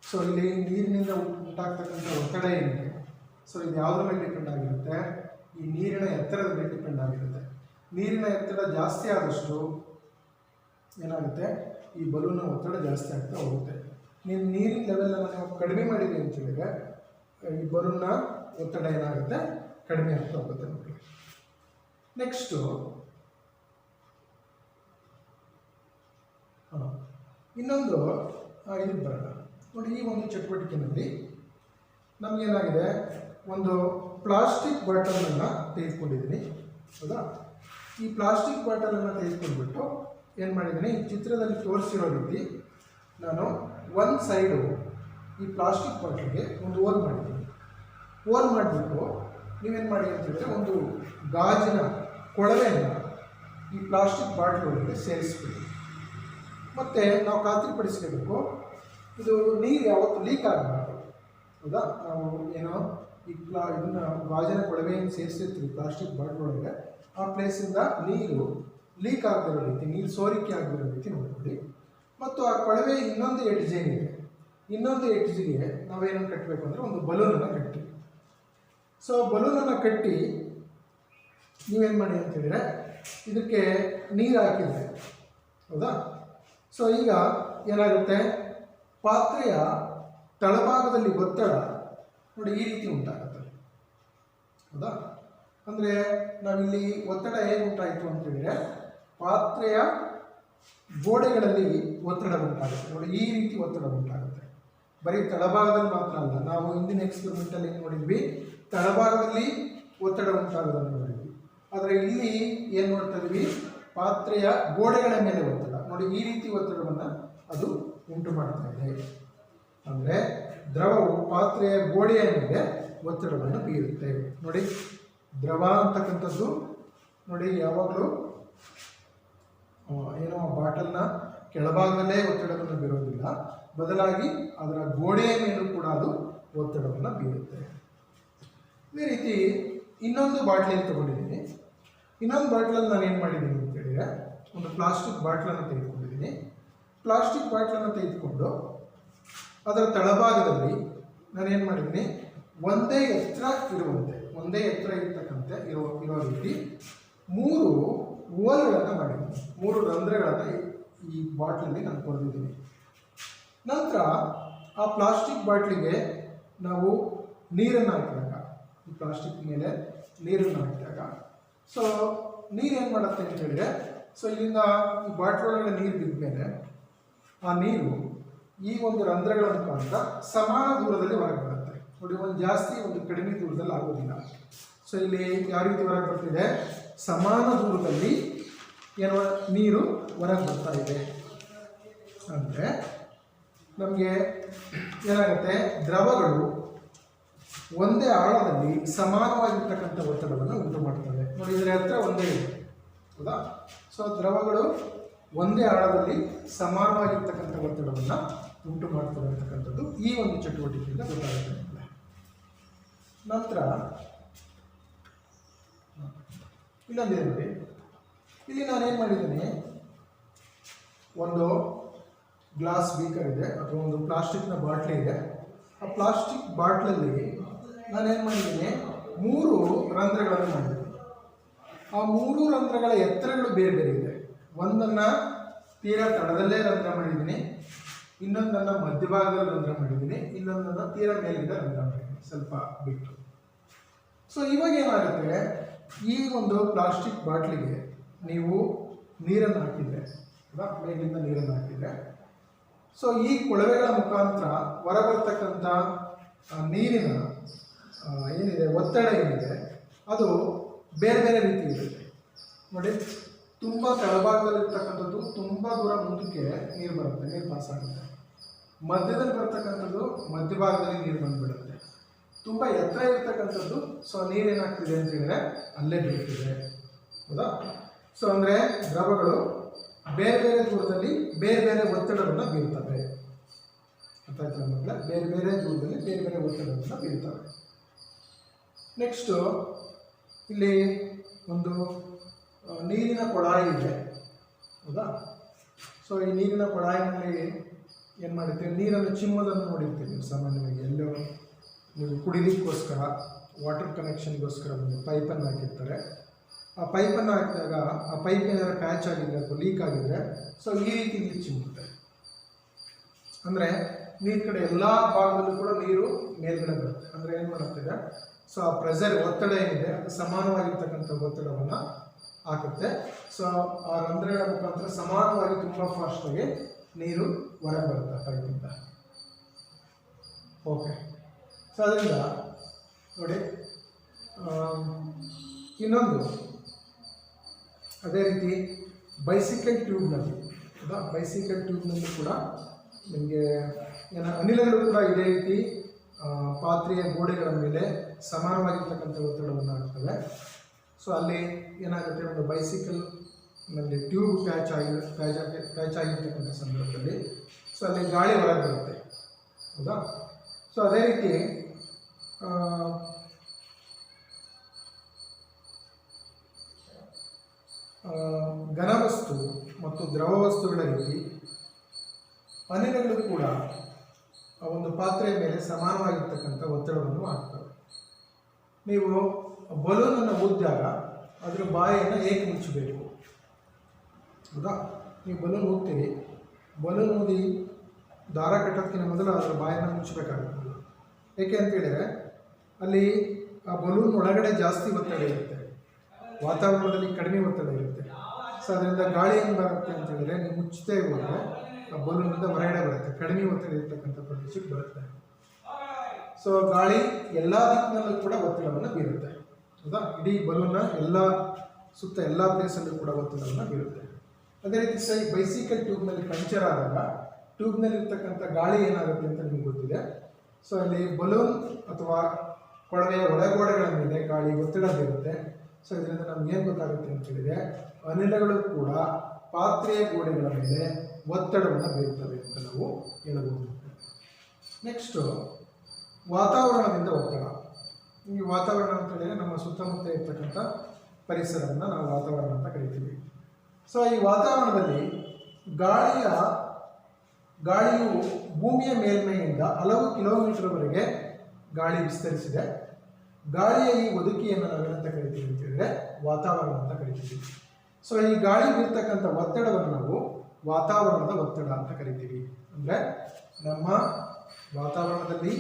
ಸೊ ಇಲ್ಲಿ ನೀರಿನಿಂದ ಉಂಟಾಗ್ತಕ್ಕಂಥ ಒತ್ತಡ ಏನಿದೆ, ಸೊ ಇದು ಯಾವುದ್ರ ಮೇಲೆ ಡಿಪೆಂಡ್ ಆಗಿರುತ್ತೆ, ಈ ನೀರಿನ ಎತ್ತರದ ಮೇಲೆ ಡಿಪೆಂಡ್ ಆಗಿರುತ್ತೆ. ನೀರಿನ ಎತ್ತರ ಜಾಸ್ತಿ ಆದಷ್ಟು ಏನಾಗುತ್ತೆ, ಈ ಬಲೂನ್ನ ಒತ್ತಡ ಜಾಸ್ತಿ ಆಗ್ತಾ ಹೋಗುತ್ತೆ. ನೀವು ನೀರಿನ ಲೆವೆಲನ್ನು ನೀವು ಕಡಿಮೆ ಮಾಡಿದ್ದೀವಿ ಅಂತ ಹೇಳಿದ್ರೆ ಈ ಬಲೂನ್ನ ಒತ್ತಡ ಏನಾಗುತ್ತೆ, ಕಡಿಮೆ ಆಗ್ತಾ ಹೋಗುತ್ತೆ ನಮಗೆ. ನೆಕ್ಸ್ಟು ಇನ್ನೊಂದು ಇದಕ್ಕೆ ಬರೋಣ. ನೋಡಿ ಈ ಒಂದು ಚಟುವಟಿಕೆಯಲ್ಲಿ ನಮಗೇನಾಗಿದೆ, ಒಂದು ಪ್ಲಾಸ್ಟಿಕ್ ಬಾಟಲನ್ನು ತೆಗೆದುಕೊಂಡಿದ್ದೀನಿ, ಹೌದಾ. ಈ ಪ್ಲಾಸ್ಟಿಕ್ ಬಾಟಲನ್ನು ತೆಗೆದುಕೊಂಡ್ಬಿಟ್ಟು ಏನು ಮಾಡಿದ್ದೀನಿ, ಈ ಚಿತ್ರದಲ್ಲಿ ತೋರಿಸಿರೋ ರೀತಿ ನಾನು ಒಂದು ಸೈಡು ಈ ಪ್ಲಾಸ್ಟಿಕ್ ಬಾಟಲ್ಗೆ ಒಂದು ಹೋಲ್ ಮಾಡಿದ್ದೀನಿ. ಹೋಲ್ ಮಾಡಿಬಿಟ್ಟು ನೀವೇನು ಮಾಡಿ ಅಂತ ಹೇಳಿದ್ರೆ ಒಂದು ಗಾಜಿನ ಕೊಳವೆಯನ್ನು ಈ ಪ್ಲಾಸ್ಟಿಕ್ ಬಾಟಲ್ ಒಳಗೆ ಸೇರಿಸ್ಬಿಡಿ. ಮತ್ತು ನಾವು ಖಾತ್ರಿಪಡಿಸ್ಕೋಬೇಕು, ಇದು ನೀರು ಯಾವತ್ತು ಲೀಕ್ ಆಗಬಾರ್ದು, ಹೌದಾ. ನಾವು ಏನೋ ಈ ಇದನ್ನು ಗಾಜಿನ ಕೊಳವೆಯನ್ನು ಸೇರಿಸಿರ್ತೀವಿ ಪ್ಲಾಸ್ಟಿಕ್ ಬಾಟಲ್ ಒಳಗೆ, ಆ ಪ್ಲೇಸಿಂದ ನೀರು ಲೀಕ್ ಆಗದಿರೋ ರೀತಿ, ನೀರು ಸೋರಿಕೆ ಆಗದಿರೋ ರೀತಿ ನೋಡ್ಕೊಳ್ಳಿ. ಮತ್ತು ಆ ಕೊಳವೆ ಇನ್ನೊಂದು ಎಡ್ಜಿಗೆ ನಾವೇನನ್ನು ಕಟ್ಟಬೇಕು ಅಂದರೆ ಒಂದು ಬಲೂನನ್ನು ಕಟ್ಟಿ. ಸೊ ಬಲೂನನ್ನು ಕಟ್ಟಿ ನೀವೇನು ಮಾಡಿ ಅಂತ ಹೇಳಿದ್ರೆ ಇದಕ್ಕೆ ನೀರು ಹಾಕಿದ್ರೆ, ಹೌದಾ. ಸೊ ಈಗ ಏನಾಗುತ್ತೆ, ಪಾತ್ರೆಯ ತಳಭಾಗದಲ್ಲಿ ಒತ್ತಡ ನೋಡಿ ಈ ರೀತಿ ಉಂಟಾಗುತ್ತೆ, ಹೌದಾ. ಅಂದರೆ ನಾವಿಲ್ಲಿ ಒತ್ತಡ ಹೇಗೆ ಉಂಟಾಯಿತು ಅಂತೇಳಿದರೆ ಪಾತ್ರೆಯ ಗೋಡೆಗಳಲ್ಲಿ ಒತ್ತಡ ಉಂಟಾಗುತ್ತೆ. ನೋಡಿ ಈ ರೀತಿ ಒತ್ತಡ ಉಂಟಾಗುತ್ತೆ. ಬರೀ ತಳಭಾಗದಲ್ಲಿ ಮಾತ್ರ ಅಲ್ಲ, ನಾವು ಹಿಂದಿನ ಎಕ್ಸ್ಪೆರಿಮೆಂಟಲ್ಲಿ ಏನು ನೋಡಿದ್ವಿ, ತಳಭಾಗದಲ್ಲಿ ಒತ್ತಡ ಉಂಟಾಗೋದನ್ನು ನೋಡಿದ್ವಿ. ಆದರೆ ಇಲ್ಲಿ ಏನು ನೋಡ್ತಾ ಇದೀವಿ, ಪಾತ್ರೆಯ ಗೋಡೆಗಳ ಮೇಲೆ ಒತ್ತಡ ನೋಡಿ, ಈ ರೀತಿ ಒತ್ತಡವನ್ನು ಅದು ಉಂಟು ಮಾಡ್ತಾ ಇದೆ. ಅಂದರೆ ದ್ರವವು ಪಾತ್ರೆಯ ಗೋಡೆಯ ಮೇಲೆ ಒತ್ತಡವನ್ನು ಬೀರುತ್ತೆ. ನೋಡಿ, ದ್ರವ ಅಂತಕ್ಕಂಥದ್ದು ನೋಡಿ ಯಾವಾಗಲೂ ಏನೋ ಬಾಟಲ್ನ ಕೆಳಭಾಗದಲ್ಲೇ ಒತ್ತಡವನ್ನು ಬೀರೋದಿಲ್ಲ, ಬದಲಾಗಿ ಅದರ ಗೋಡೆಯ ಮೇಲೂ ಕೂಡ ಅದು ಒತ್ತಡವನ್ನು ಬೀರುತ್ತೆ. ಇದೇ ರೀತಿ ಇನ್ನೊಂದು ಬಾಟ್ಲಿಯನ್ನು ತಗೊಂಡಿದ್ದೀನಿ. ಇನ್ನೊಂದು ಬಾಟ್ಲಲ್ಲಿ ನಾನು ಏನು ಮಾಡಿದ್ದೀನಿ ಅಂತ ಹೇಳಿದರೆ, ಒಂದು ಪ್ಲಾಸ್ಟಿಕ್ ಬಾಟ್ಲನ್ನು ತೆಗೆದುಕೊಂಡಿದ್ದೀನಿ. ಪ್ಲಾಸ್ಟಿಕ್ ಬಾಟ್ಲನ್ನು ತೆಗೆದುಕೊಂಡು ಅದರ ತಳಭಾಗದಲ್ಲಿ ನಾನೇನು ಮಾಡಿದ್ದೀನಿ, ಒಂದೇ ಎತ್ತರ ಇರ್ತಕ್ಕಂಥ ಇರೋ ರೀತಿ 3 ಹೋಲ್ಗಳನ್ನು ಮಾಡಿದ್ದೀನಿ. 3 ರಂಧ್ರಗಳನ್ನು ಈ ಬಾಟ್ಲಲ್ಲಿ ನಾನು ಕೊರೆದಿದ್ದೀನಿ. ನಂತರ ಆ ಪ್ಲಾಸ್ಟಿಕ್ ಬಾಟ್ಲಿಗೆ ನಾವು ನೀರನ್ನು ಹಾಕಿದಾಗ, ಈ ಪ್ಲಾಸ್ಟಿಕ್ ಮೇಲೆ ನೀರನ್ನು ಹಾಕಿದಾಗ ಸೊ ನೀರು ಏನು ಮಾಡುತ್ತೆ ಅಂತ ಹೇಳಿದರೆ, ಸೊ ಇಲ್ಲಿಂದ ಈ ಬಾಟ್ಲ್ ಒಳಗಡೆ ನೀರು ಬಿದ್ದ ಮೇಲೆ ಆ ನೀರು ಈ ಒಂದು ರಂಧ್ರಗಳ ಮುಖಾಂತರ ಸಮಾನ ದೂರದಲ್ಲಿ ಹೊರಗೆ ಬರುತ್ತೆ. ನೋಡಿ, ಒಂದು ಜಾಸ್ತಿ ಒಂದು ಕಡಿಮೆ ದೂರದಲ್ಲಿ ಆಗೋದಿಲ್ಲ. ಸೊ ಇಲ್ಲಿ ಯಾವ ರೀತಿ ಹೊರಗೆ ಬರ್ತಿದೆ, ಸಮಾನ ದೂರದಲ್ಲಿ ಏನೋ ನೀರು ಹೊರಗೆ ಬರ್ತಾ ಇದೆ. ಅಂದರೆ ನಮಗೆ ಏನಾಗುತ್ತೆ, ದ್ರವಗಳು ಒಂದೇ ಆಳದಲ್ಲಿ ಸಮಾನವಾಗಿರ್ತಕ್ಕಂಥ ಒತ್ತಡವನ್ನು ಉಂಟು ಮಾಡ್ತವೆ. ನೋಡಿ, ಇದರ ಹತ್ರ ಒಂದೇ ಇದೆ, ಹೌದಾ? ಸೊ ದ್ರವಗಳು ಒಂದೇ ಆಳದಲ್ಲಿ ಸಮಾನವಾಗಿರ್ತಕ್ಕಂಥ ಒತ್ತಡವನ್ನು ಉಂಟು ಮಾಡ್ತವೆ ಅಂತಕ್ಕಂಥದ್ದು ಈ ಒಂದು ಚಟುವಟಿಕೆಯಿಂದ ಗೊತ್ತಾಗುತ್ತೆ. ನಂತರ ಇನ್ನೊಂದಿದೆ ನೋಡಿ, ಇಲ್ಲಿ ನಾನೇನು ಮಾಡಿದ್ದೀನಿ, ಒಂದು ಗ್ಲಾಸ್ ಬೀಕರ್ ಇದೆ ಅಥವಾ ಒಂದು ಪ್ಲಾಸ್ಟಿಕ್ನ ಬಾಟ್ಲಿ ಇದೆ. ಆ ಪ್ಲಾಸ್ಟಿಕ್ ಬಾಟ್ಲಲ್ಲಿ ನಾನೇನು ಮಾಡಿದ್ದೀನಿ, 3 ರಂಧ್ರಗಳನ್ನು ಮಾಡಿದ್ದೀನಿ. ಆ 3 ರಂಧ್ರಗಳ ಎತ್ತರಗಳು ಬೇರೆ ಬೇರೆ ಇದೆ. ಒಂದನ್ನು ತೀರಾ ತಳದಲ್ಲೇ ರಂಧ್ರ ಮಾಡಿದ್ದೀನಿ, ಇನ್ನೊಂದನ್ನು ಮಧ್ಯಭಾಗದಲ್ಲಿ ರಂಧ್ರ ಮಾಡಿದ್ದೀನಿ, ಇನ್ನೊಂದನ್ನು ತೀರಾ ಮೇಲಿಂದ ರಂಧ್ರ ಮಾಡಿದ್ದೀನಿ, ಸ್ವಲ್ಪ ಬಿಟ್ಟು. ಸೊ ಇವಾಗ ಏನಾಗುತ್ತೆ, ಈ ಒಂದು ಪ್ಲಾಸ್ಟಿಕ್ ಬಾಟ್ಲಿಗೆ ನೀವು ನೀರನ್ನು ಹಾಕಿದರೆ, ಮೇಲಿಂದ ನೀರನ್ನು ಹಾಕಿದರೆ, ಸೊ ಈ ಕೊಳವೆಗಳ ಮುಖಾಂತರ ಹೊರಬರ್ತಕ್ಕಂಥ ನೀರಿನ ಏನಿದೆ ಒತ್ತಡ ಏನಿದೆ ಅದು ಬೇರೆ ಬೇರೆ ರೀತಿ ಇರುತ್ತೆ. ನೋಡಿ, ತುಂಬ ಕೆಳಭಾಗದಲ್ಲಿರ್ತಕ್ಕಂಥದ್ದು ತುಂಬ ದೂರ ಮುಂದಕ್ಕೆ ನೀರು ಬರುತ್ತೆ, ನೀರು ಪಾಸ್ ಆಗುತ್ತೆ. ಮಧ್ಯದಲ್ಲಿ ಬರ್ತಕ್ಕಂಥದ್ದು ಮಧ್ಯಭಾಗದಲ್ಲಿ ನೀರು ಬಂದುಬಿಡುತ್ತೆ. ತುಂಬ ಎತ್ತರ ಇರ್ತಕ್ಕಂಥದ್ದು ಸೊ ನೀರೇನಾಗ್ತಿದೆ ಅಂತ ಹೇಳಿದ್ರೆ ಅಲ್ಲೇ ಬೀಳ್ತಿದೆ, ಹೌದಾ? ಸೊ ಅಂದರೆ ದ್ರವಗಳು ಬೇರೆ ಬೇರೆ ದೂರದಲ್ಲಿ ಬೇರೆ ಬೇರೆ ಒತ್ತಡವನ್ನು ಬೀರ್ತವೆ. ಅರ್ಥ ಆಯ್ತಲ್ಲ ಮಕ್ಕಳ? ಬೇರೆ ಬೇರೆ ದೂರದಲ್ಲಿ ಬೇರೆ ಬೇರೆ ಒತ್ತಡವನ್ನು ಬೀರ್ತವೆ. ನೆಕ್ಸ್ಟು ಇಲ್ಲಿ ಒಂದು ನೀರಿನ ಕೊಳಾಯಿ ಇದೆ, ಹೌದಾ? ಸೊ ಈ ನೀರಿನ ಕೊಳಾಯಿನಲ್ಲಿ ಏನು ಮಾಡಿರ್ತೀವಿ, ನೀರನ್ನು ಚಿಮ್ಮೋದನ್ನು ನೋಡಿರ್ತೀವಿ ನೀವು ಸಾಮಾನ್ಯವಾಗಿ. ಎಲ್ಲೋ ನೀವು ಕುಡಿಲಿಕ್ಕೋಸ್ಕರ ವಾಟರ್ ಕನೆಕ್ಷನ್ಗೋಸ್ಕರ ಒಂದು ಪೈಪನ್ನು ಹಾಕಿರ್ತಾರೆ. ಆ ಪೈಪನ್ನು ಹಾಕಿದಾಗ ಆ ಪೈಪ್ ಏನಾದರೂ ಪ್ಯಾಚ್ ಆಗಿದ್ರೆ ಅಥವಾ ಲೀಕ್ ಆಗಿದ್ರೆ ಸೊ ಈ ರೀತಿ ನೀರು ಚಿಮ್ಮುತ್ತೆ. ಅಂದರೆ ನೀರು ಕಡೆ ಎಲ್ಲ ಭಾಗದಲ್ಲೂ ಕೂಡ ನೀರು ಮೇಲ್ಗಡೆ ಬರುತ್ತೆ. ಅಂದರೆ ಏನು ಮಾಡುತ್ತಿದೆ, ಸೊ ಆ ಪ್ರೆಷರ್ ಒತ್ತಡ ಏನಿದೆ ಅದು ಸಮಾನವಾಗಿರ್ತಕ್ಕಂಥ ಒತ್ತಡವನ್ನು ಹಾಕುತ್ತೆ. ಸೊ ಆ ರಂಧ್ರಗಳ ಮುಖಾಂತರ ಸಮಾನವಾಗಿ ತುಂಬ ಫಾಸ್ಟಾಗಿ ನೀರು ಹೊರಗೆ ಬರುತ್ತೆ ಪೈಪಿಂದ. ಓಕೆ, ಸೊ ಅದರಿಂದ ನೋಡಿ ಇನ್ನೊಂದು ಅದೇ ರೀತಿ ಬೈಸಿಕಲ್ ಟ್ಯೂಬ್ನಲ್ಲಿ, ಹೌದಾ? ಬೈಸಿಕಲ್ ಟ್ಯೂಬ್ನಲ್ಲಿ ಕೂಡ ನಿಮಗೆ ಅನಿಲಗಳು ಕೂಡ ಇದೇ ರೀತಿ ಪಾತ್ರೆಯ ಗೋಡೆಗಳ ಮೇಲೆ ಸಮಾನವಾಗಿರ್ತಕ್ಕಂಥ ಒತ್ತಡವನ್ನು ಹಾಕ್ತವೆ. ಸೊ ಅಲ್ಲಿ ಏನಾಗುತ್ತೆ, ಒಂದು ಬೈಸಿಕಲ್ನಲ್ಲಿ ಟ್ಯೂಬ್ ಪ್ಯಾಚ್ ಆಗಿರ್ತಕ್ಕಂಥ ಸಂದರ್ಭದಲ್ಲಿ ಸೊ ಅಲ್ಲಿ ಗಾಳಿ ಹೊರಗೆ ಬರುತ್ತೆ, ಹೌದಾ? ಸೊ ಅದೇ ರೀತಿ ಘನವಸ್ತು ಮತ್ತು ದ್ರವ ವಸ್ತುಗಳ ರೀತಿ ಅನಿಲಗಳು ಕೂಡ ಒಂದು ಪಾತ್ರೆಯ ಮೇಲೆ ಸಮಾನವಾಗಿರ್ತಕ್ಕಂಥ ಒತ್ತಡವನ್ನು ಹಾಕ್ತವೆ. ನೀವು ಬಲೂನನ್ನು ಊದಿದಾಗ ಅದರ ಬಾಯನ್ನು ಏಕೆ ಮುಚ್ಚಬೇಕು, ಹೌದಾ? ನೀವು ಬಲೂನ್ ಊದ್ತೀರಿ, ಬಲೂನ್ ಊದಿ ದಾರ ಕಟ್ಟೋದಕ್ಕಿಂತ ಮೊದಲು ಅದರ ಬಾಯನ್ನು ಮುಚ್ಚಬೇಕಾಗುತ್ತೆ. ಏಕೆ ಅಂತೇಳಿದರೆ ಅಲ್ಲಿ ಆ ಬಲೂನ್ ಒಳಗಡೆ ಜಾಸ್ತಿ ಒತ್ತಡ ಇರುತ್ತೆ, ವಾತಾವರಣದಲ್ಲಿ ಕಡಿಮೆ ಒತ್ತಡ ಇರುತ್ತೆ. ಸೊ ಅದರಿಂದ ಗಾಳಿ ಏನು ಬರುತ್ತೆ ಅಂತ ಹೇಳಿದ್ರೆ, ನೀವು ಮುಚ್ಚದೇ ಹೋದರೆ ಆ ಬಲೂನಿಂದ ಹೊರಗಡೆ ಬರುತ್ತೆ, ಕಡಿಮೆ ಒತ್ತಡ ಇರ್ತಕ್ಕಂಥ ಪ್ರದೇಶಕ್ಕೆ ಬರುತ್ತೆ. ಸೊ ಗಾಳಿ ಎಲ್ಲ ದಿಕ್ಕಿನಲ್ಲೂ ಕೂಡ ಒತ್ತಡವನ್ನು ಬೀರುತ್ತೆ. ಹೌದಾ. ಇಡೀ ಬಲೂನ್ನ ಎಲ್ಲ ಸುತ್ತ ಎಲ್ಲ ಪ್ಲೇಸಲ್ಲೂ ಕೂಡ ಒತ್ತಡವನ್ನು ಬೀರುತ್ತೆ. ಅದೇ ರೀತಿ ಸಹ ಈ ಬೈಸಿಕಲ್ ಟ್ಯೂಬ್ನಲ್ಲಿ ಪಂಚರ್ ಆದಾಗ ಟ್ಯೂಬ್ನಲ್ಲಿ ಇರ್ತಕ್ಕಂಥ ಗಾಳಿ ಏನಾಗುತ್ತೆ ಅಂತ ನಿಮಗೆ ಗೊತ್ತಿದೆ. ಸೊ ಅಲ್ಲಿ ಬಲೂನ್ ಅಥವಾ ಕೊಳವೆಯ ಒಳಗೋಡೆಗಳ ಮೇಲೆ ಗಾಳಿ ಒತ್ತಡ ಬೀರುತ್ತೆ. ಸೊ ಇದರಿಂದ ನಮ್ಗೆ ಏನು ಗೊತ್ತಾಗುತ್ತೆ ಅಂತ ಹೇಳಿದ್ರೆ ಅನಿಲಗಳು ಕೂಡ ಪಾತ್ರೆಯ ಗೋಡೆಗಳ ಮೇಲೆ ಒತ್ತಡವನ್ನು ಬೀರುತ್ತವೆ ಅಂತ ನಾವು ಹೇಳಬಹುದು. ನೆಕ್ಸ್ಟು ವಾತಾವರಣದಿಂದ ಒತ್ತಡ. ಈ ವಾತಾವರಣ ಅಂತ ಹೇಳಿದ್ರೆ ನಮ್ಮ ಸುತ್ತಮುತ್ತ ಇರ್ತಕ್ಕಂಥ ಪರಿಸರವನ್ನು ನಾವು ವಾತಾವರಣ ಅಂತ ಕರಿತೀವಿ. ಸೊ ಈ ವಾತಾವರಣದಲ್ಲಿ ಗಾಳಿಯು ಭೂಮಿಯ ಮೇಲ್ಮೈಯಿಂದ ಹಲವು ಕಿಲೋಮೀಟರ್ವರೆಗೆ ಗಾಳಿ ವಿಸ್ತರಿಸಿದೆ. ಗಾಳಿಯ ಈ ಒದುಕಿಯನ್ನು ನಾವೇನಂತ ಕರಿತೀವಿ ಅಂತ ಹೇಳಿದ್ರೆ ವಾತಾವರಣ ಅಂತ ಕರಿತೀವಿ. ಸೊ ಈ ಗಾಳಿ ಬೀರ್ತಕ್ಕಂಥ ಒತ್ತಡವನ್ನು ನಾವು ವಾತಾವರಣದ ಒತ್ತಡ ಅಂತ ಕರಿತೀವಿ. ಅಂದರೆ ನಮ್ಮ ವಾತಾವರಣದಲ್ಲಿ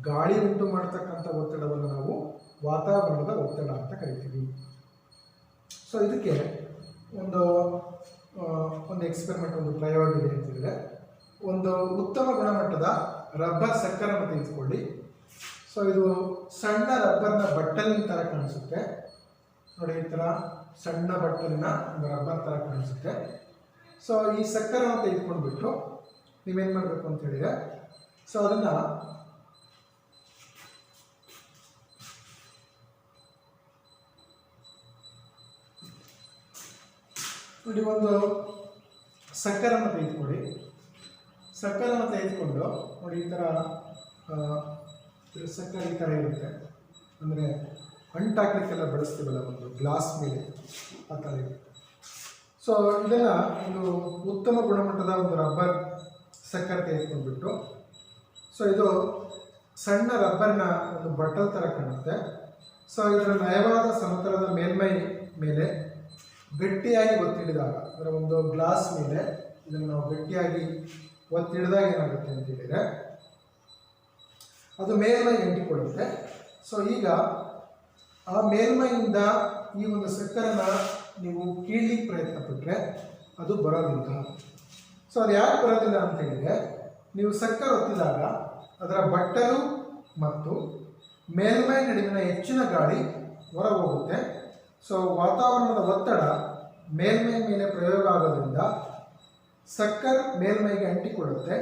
ಗಾಳಿ ಉಂಟು ಮಾಡತಕ್ಕಂಥ ಒತ್ತಡವನ್ನು ನಾವು ವಾತಾವರಣದ ಒತ್ತಡ ಅಂತ ಕರಿತೀವಿ. ಸೊ ಇದಕ್ಕೆ ಒಂದು ಎಕ್ಸ್ಪೆರಿಮೆಂಟ್, ಒಂದು ಪ್ರಯೋಗ ಇದೆ ಅಂತಂದರೆ, ಒಂದು ಉತ್ತಮ ಗುಣಮಟ್ಟದ ರಬ್ಬರ್ ಸಕ್ಕರನ್ನು ತೆಗೆದುಕೊಳ್ಳಿ. ಸೊ ಇದು ಸಣ್ಣ ರಬ್ಬರ್ನ ಬಟ್ಟಲಿನ ಥರ ಕಾಣಿಸುತ್ತೆ ನೋಡಿ, ಈ ಥರ ಸಣ್ಣ ಬಟ್ಟಲಿನ ಒಂದು ರಬ್ಬರ್ ಥರ ಕಾಣಿಸುತ್ತೆ. ಸೊ ಈ ಸಕ್ಕರವನ್ನು ತೆಗೆದುಕೊಂಡ್ಬಿಟ್ಟು ನೀವೇನು ಮಾಡಬೇಕು ಅಂತ ಹೇಳಿದರೆ, ಸೊ ಅದನ್ನು ನೋಡಿ, ಒಂದು ಸಕ್ಕರನ್ನು ತೆಗೆದುಕೊಳ್ಳಿ. ಸಕ್ಕರನ್ನು ತೆಗೆದುಕೊಂಡು ನೋಡಿ, ಈ ಥರ ಸಕ್ಕರೆ ಈ ಥರ ಇರುತ್ತೆ. ಅಂದರೆ ಅಂಟಾಕ್ಲಿಕ್ಕೆಲ್ಲ ಬಳಸ್ತೀವಲ್ಲ ಒಂದು ಗ್ಲಾಸ್ ಮೇಲೆ, ಆ ಥರ ಇರುತ್ತೆ. ಸೊ ಇದನ್ನು ಒಂದು ಉತ್ತಮ ಗುಣಮಟ್ಟದ ಒಂದು ರಬ್ಬರ್ ಸಕ್ಕರೆ ತೆಗೆದುಕೊಂಡ್ಬಿಟ್ಟು, ಸೊ ಇದು ಸಣ್ಣ ರಬ್ಬರ್ನ ಒಂದು ಬಟಲ್ ಥರ ಕಾಣುತ್ತೆ. ಸೊ ಇದರ ನಯವಾದ ಸಮತಲದ ಮೇಲ್ಮೈ ಮೇಲೆ ಗಟ್ಟಿಯಾಗಿ ಒತ್ತಿಡಿದಾಗ, ಅಂದರೆ ಒಂದು ಗ್ಲಾಸ್ ಮೇಲೆ ಇದನ್ನು ನಾವು ಗಟ್ಟಿಯಾಗಿ ಒತ್ತಿಡಿದಾಗ ಏನಾಗುತ್ತೆ ಅಂತ ಹೇಳಿದರೆ ಅದು ಮೇಲ್ಮೈ ಅಂಟಿಕೊಳ್ಳುತ್ತೆ. ಸೊ ಈಗ ಆ ಮೇಲ್ಮೈಯಿಂದ ಈ ಒಂದು ಸಕ್ಕರೆನ ನೀವು ಕೀಳಲಿಕ್ಕೆ ಪ್ರಯತ್ನ ಪಟ್ಟರೆ ಅದು ಬರೋದಿಲ್ಲ. ಸೊ ಅದು ಯಾಕೆ ಬರೋದಿಲ್ಲ ಅಂತ ಹೇಳಿದರೆ, ನೀವು ಸಕ್ಕರೆ ಒತ್ತಿದಾಗ ಅದರ ಬಟ್ಟಲು ಮತ್ತು ಮೇಲ್ಮೈ ನಡುವಿನ ಹೆಚ್ಚಿನ ಗಾಳಿ ಹೊರ ಹೋಗುತ್ತೆ. ಸೊ ವಾತಾವರಣದ ಒತ್ತಡ ಮೇಲ್ಮೈ ಮೇಲೆ ಪ್ರಯೋಗ ಆಗೋದ್ರಿಂದ ಸಕ್ಕರೆ ಮೇಲ್ಮೈಗೆ ಅಂಟಿಕೊಳ್ಳುತ್ತೆ.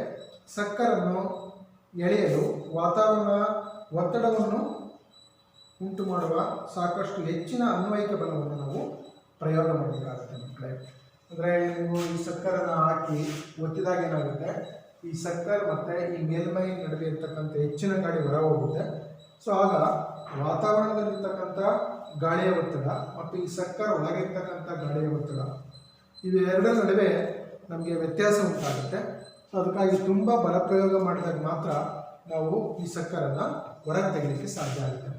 ಸಕ್ಕರನ್ನು ಎಳೆಯಲು ವಾತಾವರಣ ಒತ್ತಡವನ್ನು ಉಂಟು ಮಾಡುವ ಸಾಕಷ್ಟು ಹೆಚ್ಚಿನ ಅನ್ವಯಿಕ ಬಲವನ್ನು ನಾವು ಪ್ರಯೋಗ ಮಾಡಬೇಕಾಗುತ್ತೆ ಮಕ್ಕಳೇ. ಅಂದರೆ ನೀವು ಈ ಸಕ್ಕರನ್ನು ಹಾಕಿ ಒತ್ತಿದಾಗ ಏನಾಗುತ್ತೆ, ಈ ಸಕ್ಕರೆ ಮತ್ತು ಈ ಮೇಲ್ಮೈ ನಡುವೆ ಇರ್ತಕ್ಕಂಥ ಹೆಚ್ಚಿನ ಗಾಳಿ ಹೊರ ಹೋಗುತ್ತೆ. ಸೊ ಆಗ ವಾತಾವರಣದಲ್ಲಿರ್ತಕ್ಕಂಥ ಗಾಳಿಯ ಒತ್ತಡ ಮತ್ತು ಈ ಸಕ್ಕರೆ ಒಳಗೆ ಇರ್ತಕ್ಕಂಥ ಗಾಳಿಯ ಒತ್ತಡ ಇವೆರಡರ ನಡುವೆ ನಮಗೆ ವ್ಯತ್ಯಾಸ ಉಂಟಾಗುತ್ತೆ. ಸೊ ಅದಕ್ಕಾಗಿ ತುಂಬ ಬಲಪ್ರಯೋಗ ಮಾಡಿದಾಗ ಮಾತ್ರ ನಾವು ಈ ಸಕ್ಕರನ್ನು ಹೊರಗೆ ತೆಗಲಿಕ್ಕೆ ಸಾಧ್ಯ ಆಗುತ್ತೆ.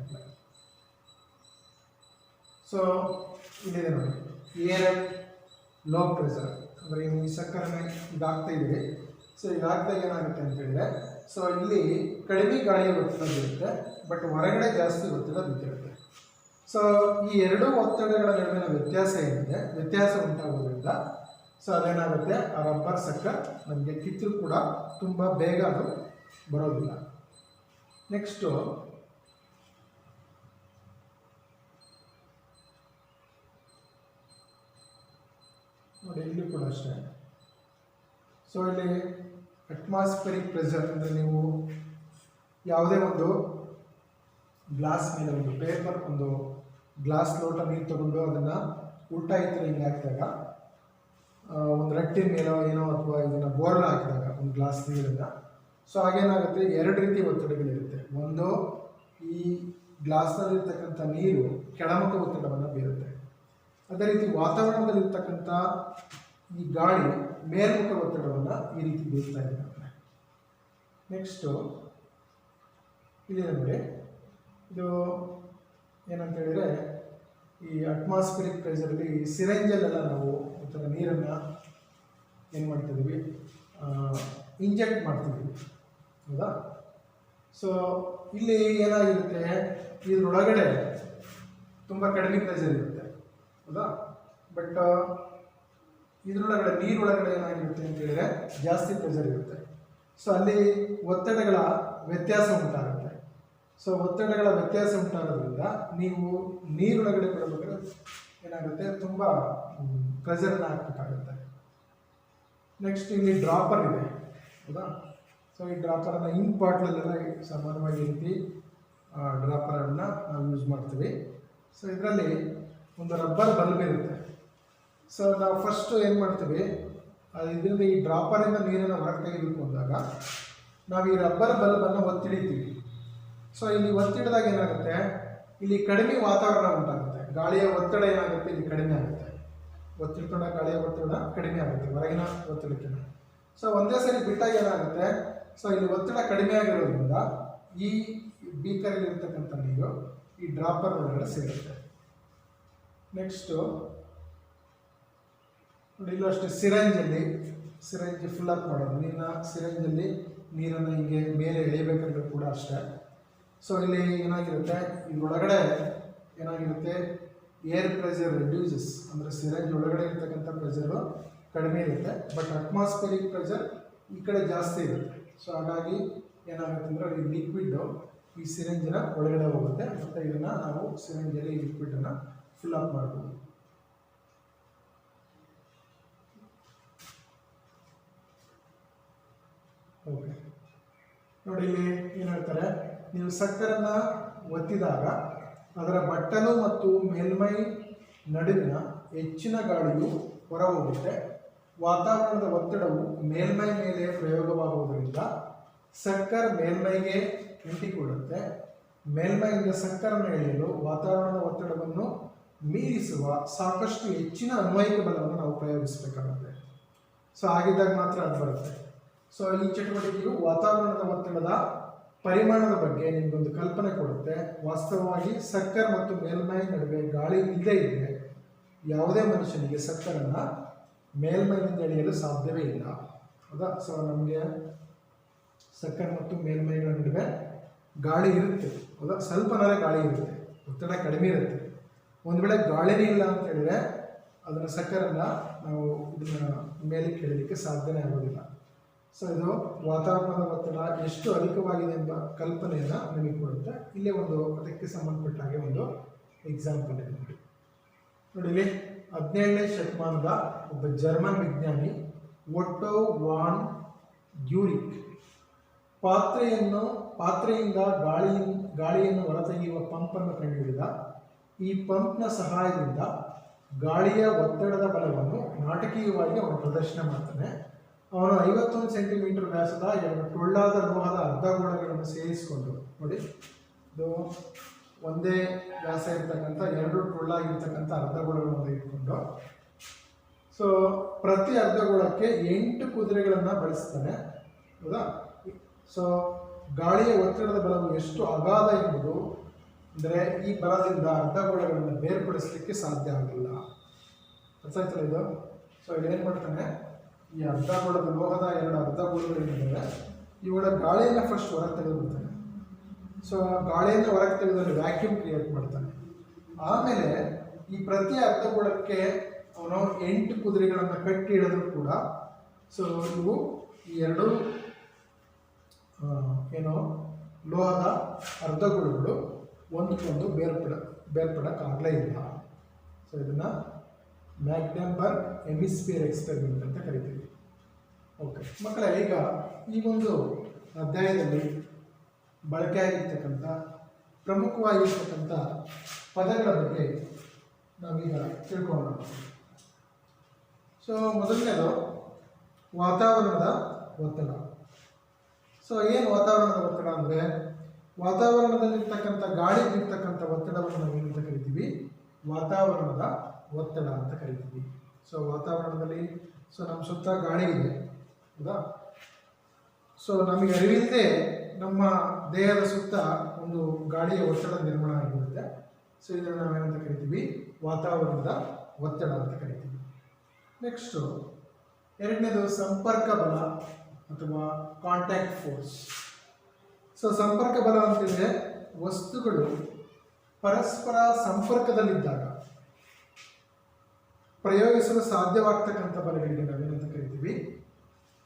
ಸೊ ಇಲ್ಲಿದೆ ನೋಡಿ, ಏರ್ ಲೋ ಪ್ರೆಷರ್. ಅಂದರೆ ಈ ಸಕ್ಕರನ್ನ ಇದಾಗ್ತಾ ಇದೆ. ಸೊ ಇದಾಗ್ದಾಗ ಏನಾಗುತ್ತೆ ಅಂತ ಹೇಳಿದ್ರೆ, ಸೊ ಇಲ್ಲಿ ಕಡಿಮೆ ಗಾಳಿಯ ಒತ್ತಡ ಬೀರುತ್ತೆ, ಬಟ್ ಹೊರಗಡೆ ಜಾಸ್ತಿ ಒತ್ತಡ ಬಿದ್ದಿರುತ್ತೆ. ಸೊ ಈ ಎರಡೂ ಒತ್ತಡಗಳ ನಡುವಿನ ವ್ಯತ್ಯಾಸ ಉಂಟಾಗೋದ್ರಿಂದ ಸೊ ಅದೇನಾಗುತ್ತೆ, ಆ ರಬ್ಬರ್ ಸಕ್ಕರೆ ನಮಗೆ ಕಿತ್ತರೂ ಕೂಡ ತುಂಬ ಬೇಗ ಅದು ಬರೋದಿಲ್ಲ. ನೆಕ್ಸ್ಟು ನೋಡಿ, ಇಲ್ಲಿ ಕೂಡ ಅಷ್ಟೇ. ಸೊ ಇಲ್ಲಿ ಅಟ್ಮಾಸ್ಫಿಯರಿಕ್ ಪ್ರೆಷರ್ ಅಂದರೆ ನೀವು ಯಾವುದೇ ಒಂದು ಗ್ಲಾಸ್ ಮೇಲೆ ಒಂದು ಪೇಪರ್, ಒಂದು ಗ್ಲಾಸ್ ಲೋಟ ನೀರು ತಗೊಂಡು ಅದನ್ನು ಉಲ್ಟಾ ಈ ಥರ ಹಿಂಗೆ ಹಾಕಿದಾಗ, ಒಂದು ರಟ್ಟಿನ ಮೇಲೋ ಏನೋ ಅಥವಾ ಇದನ್ನು ಬೋರ್ಲ್ ಹಾಕಿದಾಗ ಒಂದು ಗ್ಲಾಸ್ ನೀರನ್ನು, ಸೊ ಹಾಗೇನಾಗುತ್ತೆ, ಎರಡು ರೀತಿ ಒತ್ತಡಗಳಿರುತ್ತೆ. ಒಂದು, ಈ ಗ್ಲಾಸ್ನಲ್ಲಿರ್ತಕ್ಕಂಥ ನೀರು ಕೆಳಮುಖ ಒತ್ತಡವನ್ನು ಬೀರುತ್ತೆ. ಅದೇ ರೀತಿ ವಾತಾವರಣದಲ್ಲಿರ್ತಕ್ಕಂಥ ಈ ಗಾಳಿ ಮೇಲ್ಮುಖ ಒತ್ತಡವನ್ನು ಈ ರೀತಿ ಬೀರ್ತಾ ಇದೆ. ನೆಕ್ಸ್ಟು ಇದೆ ನೋಡಿ, ಇದು ಏನಂತ ಹೇಳಿದರೆ, ಈ ಅಟ್ಮಾಸ್ಫಿಯರಿಕ್ ಪ್ರೆಷರಲ್ಲಿ ಸಿರೆಂಜಲ್ಲೆಲ್ಲ ನಾವು ಈ ಥರ ನೀರನ್ನು ಏನು ಮಾಡ್ತಿದ್ದೀವಿ, ಇಂಜೆಕ್ಟ್ ಮಾಡ್ತಿದ್ದೀವಿ, ಹೌದಾ. ಸೊ ಇಲ್ಲಿ ಏನಾಗಿರುತ್ತೆ, ಇದರೊಳಗಡೆ ತುಂಬ ಕಡಿಮೆ ಪ್ರೆಷರ್ ಇರುತ್ತೆ, ಹೌದಾ. ಬಟ್ ಇದರೊಳಗಡೆ ನೀರೊಳಗಡೆ ಏನಾಗಿರುತ್ತೆ ಅಂತ ಹೇಳಿದರೆ ಜಾಸ್ತಿ ಪ್ರೆಷರ್ ಇರುತ್ತೆ. ಸೊ ಅಲ್ಲಿ ಒತ್ತಡಗಳ ವ್ಯತ್ಯಾಸ ಉಂಟಾಗುತ್ತೆ. ಸೊ ಒತ್ತಡಗಳ ವ್ಯತ್ಯಾಸ ಉಂಟಾಗೋದ್ರಿಂದ ನೀವು ನೀರೊಳಗಡೆ ಬಿಡಬೇಕಾದ್ರೆ ಏನಾಗುತ್ತೆ, ತುಂಬ ಪ್ರೆಷರ್ನ ಹಾಕಬೇಕಾಗುತ್ತೆ. ನೆಕ್ಸ್ಟ್ ಇಲ್ಲಿ ಡ್ರಾಪರ್ ಇದೆ, ಹೌದಾ. ಸೊ ಈ ಡ್ರಾಪರನ್ನು ಇಂಕ್ ಬಾಟ್ಲಲ್ಲೆಲ್ಲ ಸಾಮಾನ್ಯವಾಗಿ ಈ ರೀತಿ ಡ್ರಾಪರನ್ನು ನಾವು ಯೂಸ್ ಮಾಡ್ತೀವಿ. ಸೊ ಇದರಲ್ಲಿ ಒಂದು ರಬ್ಬರ್ ಬಲ್ಬ್ ಇರುತ್ತೆ. ಸೊ ನಾವು ಫಸ್ಟು ಏನು ಮಾಡ್ತೀವಿ, ಇದರಿಂದ ಈ ಡ್ರಾಪರಿಂದ ನೀರನ್ನು ಹೊರಗೆ ತೆಗಿಬೇಕು ಅಂದಾಗ ನಾವು ಈ ರಬ್ಬರ್ ಬಲ್ಬನ್ನು ಒತ್ತಿಡಿತೀವಿ. ಸೊ ಇಲ್ಲಿ ಒತ್ತಿಡಿದಾಗ ಏನಾಗುತ್ತೆ, ಇಲ್ಲಿ ಕಡಿಮೆ ವಾತಾವರಣ ಉಂಟಾಗುತ್ತೆ, ಗಾಳಿಯ ಒತ್ತಡ ಏನಾಗುತ್ತೆ ಇಲ್ಲಿ ಕಡಿಮೆ ಆಗುತ್ತೆ. ಒತ್ತಿಡ್ಕೊಂಡ ಗಾಳಿಯ ಒತ್ತಡ ಕಡಿಮೆ ಆಗುತ್ತೆ ಹೊರಗಿನ ಒತ್ತಡಕ್ಕಿಂತ. ಸೊ ಒಂದೇ ಸರಿ ಬಿಟ್ಟಾಗ ಏನಾಗುತ್ತೆ, ಸೊ ಇಲ್ಲಿ ಒತ್ತಡ ಕಡಿಮೆ ಆಗಿರೋದ್ರಿಂದ ಈ ಬೀಕರಲ್ಲಿ ಇರ್ತಕ್ಕಂಥ ನೀರು ಈ ಡ್ರಾಪರ್ ಒಳಗಡೆ ಸೇರುತ್ತೆ. ನೆಕ್ಸ್ಟು ನೋಡಿ, ಇಲ್ಲೂ ಅಷ್ಟೇ ಸಿರಂಜ್ ಫುಲ್ ಅಪ್ ಮಾಡೋದು, ಸಿರಂಜಲ್ಲಿ ನೀರನ್ನು ಹೀಗೆ ಮೇಲೆ ಎಳಿಬೇಕಾದ್ರೂ ಕೂಡ ಅಷ್ಟೇ. ಸೊ ಇಲ್ಲಿ ಏನಾಗಿರುತ್ತೆ, ಇದರೊಳಗಡೆ ಏನಾಗಿರುತ್ತೆ, ಏರ್ ಪ್ರೆಷರ್ ರೆಡ್ಯೂಸಸ್, ಅಂದರೆ ಸಿರಂಜ್ ಒಳಗಡೆ ಇರ್ತಕ್ಕಂಥ ಪ್ರೆಷರು ಕಡಿಮೆ ಇರುತ್ತೆ, ಬಟ್ ಅಟ್ಮಾಸ್ಫಿಯರಿಕ್ ಪ್ರೆಷರ್ ಈ ಕಡೆ ಜಾಸ್ತಿ ಇರುತ್ತೆ. ಸೊ ಹಾಗಾಗಿ ಏನಾಗುತ್ತೆ ಅಂದರೆ ಈ ಲಿಕ್ವಿಡ್ಡು ಈ ಸಿರಂಜಿನ ಒಳಗಡೆ ಹೋಗುತ್ತೆ, ಮತ್ತು ಇದನ್ನು ನಾವು ಸಿರಂಜಲ್ಲಿ ಈ ಲಿಕ್ವಿಡನ್ನು ಫಿಲ್ ಅಪ್ ಮಾಡ್ಬೋದು. ಓಕೆ, ನೋಡಿ ಇಲ್ಲಿ ಏನು ಹೇಳ್ತಾರೆ, ನೀವು ಸಕ್ಕರನ್ನು ಒತ್ತಿದಾಗ ಅದರ ಬಟ್ಟಲು ಮತ್ತು ಮೇಲ್ಮೈ ನಡುವಿನ ಹೆಚ್ಚಿನ ಗಾಳಿಯು ಹೊರಹೋಗುತ್ತೆ. ವಾತಾವರಣದ ಒತ್ತಡವು ಮೇಲ್ಮೈ ಮೇಲೆ ಪ್ರಯೋಗವಾಗುವುದರಿಂದ ಸಕ್ಕರ್ ಮೇಲ್ಮೈಗೆ ಅಂಟಿಕೊಳ್ಳುತ್ತೆ. ಮೇಲ್ಮೈಯಿಂದ ಸಕ್ಕರನ್ನು ಎಳೆಯಲು ವಾತಾವರಣದ ಒತ್ತಡವನ್ನು ಮೀರಿಸುವ ಸಾಕಷ್ಟು ಹೆಚ್ಚಿನ ಅನ್ವಯಿಕ ಬಲವನ್ನು ನಾವು ಪ್ರಯೋಗಿಸಬೇಕಾಗುತ್ತೆ. ಸೊ ಹಾಗಿದ್ದಾಗ ಮಾತ್ರ ಅದು ಬರುತ್ತೆ. ಸೊ ಈ ಚಟುವಟಿಕೆಯು ವಾತಾವರಣದ ಒತ್ತಡದ ಪರಿಮಾಣದ ಬಗ್ಗೆ ನಿಮಗೊಂದು ಕಲ್ಪನೆ ಕೊಡುತ್ತೆ. ವಾಸ್ತವವಾಗಿ ಸಕ್ಕರ್ ಮತ್ತು ಮೇಲ್ಮೈ ನಡುವೆ ಗಾಳಿ ಇಲ್ಲದೇ ಇದ್ದರೆ ಯಾವುದೇ ಮನುಷ್ಯನಿಗೆ ಸಕ್ಕರನ್ನು ಮೇಲ್ಮೈನಿಂದ ಎಳೆಯಲು ಸಾಧ್ಯವೇ ಇಲ್ಲ, ಹೌದಾ. ಸೊ ನಮಗೆ ಸಕ್ಕರ್ ಮತ್ತು ಮೇಲ್ಮೈಗಳ ನಡುವೆ ಗಾಳಿ ಇರುತ್ತೆ, ಹೌದಾ, ಸ್ವಲ್ಪನಾರೆ ಗಾಳಿ ಇರುತ್ತೆ, ಒತ್ತಡ ಕಡಿಮೆ ಇರುತ್ತೆ. ಒಂದು ವೇಳೆ ಗಾಳಿನೇ ಇಲ್ಲ ಅಂತ ಹೇಳಿದರೆ ಅದನ್ನು ಸಕ್ಕರನ್ನು ನಾವು ಇದನ್ನು ಮೇಲೆ ಕೇಳಲಿಕ್ಕೆ ಸಾಧ್ಯನೇ ಆಗೋದಿಲ್ಲ. ಸೊ ಇದು ವಾತಾವರಣದ ಒತ್ತಡ ಎಷ್ಟು ಅಧಿಕವಾಗಿದೆ ಎಂಬ ಕಲ್ಪನೆಯನ್ನು ನಮಗೆ ಕೊಡುತ್ತೆ. ಇಲ್ಲೇ ಒಂದು ಅದಕ್ಕೆ ಸಂಬಂಧಪಟ್ಟ ಹಾಗೆ ಒಂದು ಎಕ್ಸಾಂಪಲ್ ಇದೆ ನೋಡಿ. ಇಲ್ಲಿ 17ನೇ ಶತಮಾನದ ಒಬ್ಬ ಜರ್ಮನ್ ವಿಜ್ಞಾನಿ ಒಟ್ಟೋ ವಾನ್ ಗ್ಯೂರಿಕ್ ಪಾತ್ರೆಯಿಂದ ಗಾಳಿಯನ್ನು ಹೊರತೆಗೆಯುವ ಪಂಪನ್ನು ಕಂಡುಹಿಡಿದ. ಈ ಪಂಪ್ನ ಸಹಾಯದಿಂದ ಗಾಳಿಯ ಒತ್ತಡದ ಬಲವನ್ನು ನಾಟಕೀಯವಾಗಿ ಅವನು ಪ್ರದರ್ಶನ ಮಾಡ್ತಾನೆ. ಅವನು 51 ಸೆಂಟಿಮೀಟರ್ ವ್ಯಾಸದ 2 ಟೊಳ್ಳಾದ ಲೋಹದ ಅರ್ಧಗೋಳಗಳನ್ನು ಸೇರಿಸಿಕೊಂಡು, ನೋಡಿ ಇದು ಒಂದೇ ವ್ಯಾಸ ಇರ್ತಕ್ಕಂಥ 2 ಟೊಳ್ಳಾಗಿರ್ತಕ್ಕಂಥ ಅರ್ಧಗೋಳಗಳನ್ನು ಇಟ್ಕೊಂಡು, ಸೊ ಪ್ರತಿ ಅರ್ಧಗೋಳಕ್ಕೆ 8 ಕುದುರೆಗಳನ್ನು ಬಳಸ್ತಾನೆ, ಹೌದಾ. ಸೊ ಗಾಳಿಯ ಒತ್ತಡದ ಬಲವು ಎಷ್ಟು ಅಗಾಧ ಎಂಬುದು, ಅಂದರೆ ಈ ಬಲದಿಂದ ಅರ್ಧಗೋಳಗಳನ್ನು ಬೇರ್ಪಡಿಸಲಿಕ್ಕೆ ಸಾಧ್ಯ ಆಗಿಲ್ಲ. ಅರ್ಥ ಆಯ್ತಲ್ಲ ಇದು. ಸೊ ಇದೇನು ಮಾಡ್ತಾನೆ, ಈ ಅರ್ಧಗೋಳದ ಲೋಹದ 2 ಅರ್ಧಗೋಳಗಳಿಂದ ಇವುಗಳ ಗಾಳಿಯನ್ನು ಫಸ್ಟ್ ಹೊರಗೆ ತೆಗೆದುಬಿಡ್ತಾನೆ. ಸೊ ಗಾಳಿಯನ್ನು ಹೊರಗೆ ತೆಗೆದಲ್ಲಿ ವ್ಯಾಕ್ಯೂಮ್ ಕ್ರಿಯೇಟ್ ಮಾಡ್ತಾನೆ. ಆಮೇಲೆ ಈ ಪ್ರತಿ ಅರ್ಧಗೋಳಕ್ಕೆ ಅವನು 8 ಕುದುರೆಗಳನ್ನು ಕಟ್ಟಿ ಹಿಡಿದ್ರು ಕೂಡ ಸೊ ಇವು ಈ 2 ಲೋಹದ ಅರ್ಧಗೋಳಗಳು ಒಂದಕ್ಕೊಂದು ಬೇರ್ಪಡಕ್ಕಾಗಲೇ ಇಲ್ಲ. ಸೊ ಇದನ್ನು ಮ್ಯಾಗ್ಡೆನ್ಬರ್ಗ್ ಹೆಮಿಸ್ಫಿಯರ್ ಎಕ್ಸ್ಪೆರಿಮೆಂಟ್ ಅಂತ ಕರಿತೀವಿ. ಓಕೆ ಮಕ್ಕಳೇ, ಈಗ ಈ ಒಂದು ಅಧ್ಯಾಯದಲ್ಲಿ ಬಳಕೆಯಾಗಿರ್ತಕ್ಕಂಥ ಪ್ರಮುಖವಾಗಿರ್ತಕ್ಕಂಥ ಪದಗಳ ಬಗ್ಗೆ ನಾವೀಗ ತಿಳ್ಕೊಳ್ಳೋಣ. ಸೊ ಮೊದಲನೇದು ವಾತಾವರಣದ ಒತ್ತಡ. ಸೊ ಏನು ವಾತಾವರಣದ ಒತ್ತಡ ಅಂದರೆ, ವಾತಾವರಣದಲ್ಲಿರ್ತಕ್ಕಂಥ ಗಾಳಿಗಿರ್ತಕ್ಕಂಥ ಒತ್ತಡವನ್ನು ನಾವು ಏನಂತ ಕರಿತೀವಿ, ವಾತಾವರಣದ ಒತ್ತಡ ಅಂತ ಕರಿತೀವಿ. ಸೊ ವಾತಾವರಣದಲ್ಲಿ ನಮ್ಮ ಸುತ್ತ ಗಾಳಿ ಇದೆ, ಹೌದಾ. ಸೊ ನಮಗೆ ಅರಿವಿಲ್ಲದೆ ನಮ್ಮ ದೇಹದ ಸುತ್ತ ಒಂದು ಗಾಳಿಯ ಒತ್ತಡ ನಿರ್ಮಾಣ ಆಗಿರುತ್ತೆ. ಸೊ ಇದನ್ನು ನಾವೇನಂತ ಕರಿತೀವಿ, ವಾತಾವರಣದ ಒತ್ತಡ ಅಂತ ಕರಿತೀವಿ. ನೆಕ್ಸ್ಟು ಎರಡನೇದು ಸಂಪರ್ಕ ಬಲ ಅಥವಾ ಕಾಂಟ್ಯಾಕ್ಟ್ ಫೋರ್ಸ್. ಸೊ ಸಂಪರ್ಕ ಬಲ ಅಂತಂದರೆ ವಸ್ತುಗಳು ಪರಸ್ಪರ ಸಂಪರ್ಕದಲ್ಲಿದ್ದಾಗ ಪ್ರಯೋಗಿಸಲು ಸಾಧ್ಯವಾಗ್ತಕ್ಕಂಥ ಬಲಗಳಿಗೆ ನಾವೇನಂತ ಕರಿತೀವಿ,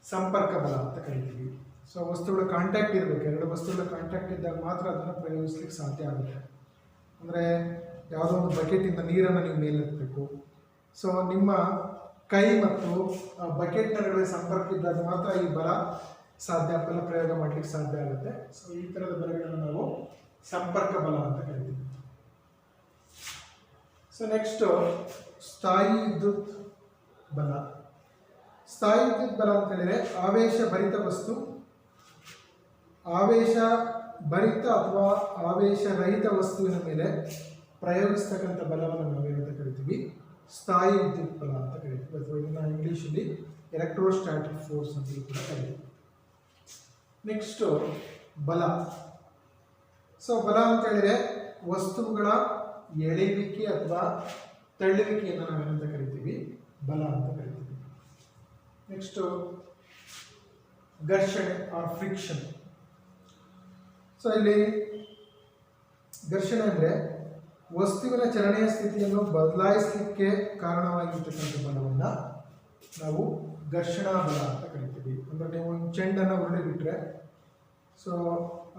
ಸಂಪರ್ಕ ಬಲ ಅಂತ ಕರಿತೀವಿ. ಸೊ ವಸ್ತುಗಳ ಕಾಂಟ್ಯಾಕ್ಟ್ ಇರಬೇಕು, ಎರಡು ವಸ್ತುಗಳ ಕಾಂಟ್ಯಾಕ್ಟ್ ಇದ್ದಾಗ ಮಾತ್ರ ಅದನ್ನು ಪ್ರಯೋಗಿಸ್ಲಿಕ್ಕೆ ಸಾಧ್ಯ ಆಗುತ್ತೆ. ಅಂದರೆ ಯಾವುದೋ ಒಂದು ಬಕೆಟಿಂದ ನೀರನ್ನು ನೀವು ಮೇಲೆತ್ತಬೇಕು. ಸೊ ನಿಮ್ಮ ಕೈ ಮತ್ತು ಬಕೆಟ್ನ ನಡುವೆ ಸಂಪರ್ಕ ಇದ್ದಾಗ ಮಾತ್ರ ಈ ಬಲ ಪ್ರಯೋಗ ಮಾಡಲಿಕ್ಕೆ ಸಾಧ್ಯ ಆಗುತ್ತೆ. ಸೊ ಈ ಥರದ ಬಲಗಳನ್ನು ನಾವು ಸಂಪರ್ಕ ಬಲ ಅಂತ ಕರಿತೀವಿ. ಸೊ ನೆಕ್ಸ್ಟ್ ಸ್ಥಾಯಿ ವಿದ್ಯುತ್ ಬಲ. ಸ್ಥಾಯಿ ವಿದ್ಯುತ್ ಬಲ ಅಂತ ಹೇಳಿದ್ರೆ ಆವೇಶ ಭರಿತ ಅಥವಾ ಆವೇಶ ರಹಿತ ವಸ್ತುವಿನ ಮೇಲೆ ಪ್ರಯೋಗಿಸ್ತಕ್ಕಂಥ ಬಲವನ್ನು ನಾವೇನಂತ ಕರಿತೀವಿ, ಸ್ಥಾಯಿ ವಿದ್ಯುತ್ ಬಲ ಅಂತ ಕರಿತೀವಿ, ಅಥವಾ ಇದನ್ನು ಇಂಗ್ಲೀಷಲ್ಲಿ ಎಲೆಕ್ಟ್ರೋಸ್ಟ್ಯಾಟಿಕ್ ಫೋರ್ಸ್ ಅಂತ ಕೂಡ ಕರಿತೀವಿ. ನೆಕ್ಸ್ಟ್ ಬಲ. ಸೊ ಬಲ ಅಂತ ಹೇಳಿದ್ರೆ ವಸ್ತುಗಳ ಎಳೆಯುವಿಕೆ ಅಥವಾ ತಳ್ಳುವಿಕೆಯನ್ನು ನಾವೇನಂತ ಕರಿತೀವಿ, ಬಲ ಅಂತ ಕರಿತೀವಿ. ನೆಕ್ಸ್ಟ್ ಘರ್ಷಣೆ ಆರ್ ಫ್ರಿಕ್ಷನ್. ಸೊ ಇಲ್ಲಿ ಘರ್ಷಣೆ ಅಂದರೆ ವಸ್ತುವಿನ ಚಲನೆಯ ಸ್ಥಿತಿಯನ್ನು ಬದಲಾಯಿಸಲಿಕ್ಕೆ ಕಾರಣವಾಗಿರ್ತಕ್ಕಂಥ ಬಲವನ್ನು ನಾವು ಘರ್ಷಣಾ ಬಲ ಅಂತ ಕರಿತೀವಿ. ಅಂದರೆ ನೀವು ಒಂದು ಚೆಂಡನ್ನು ಉರುಳಿಬಿಟ್ರೆ ಸೊ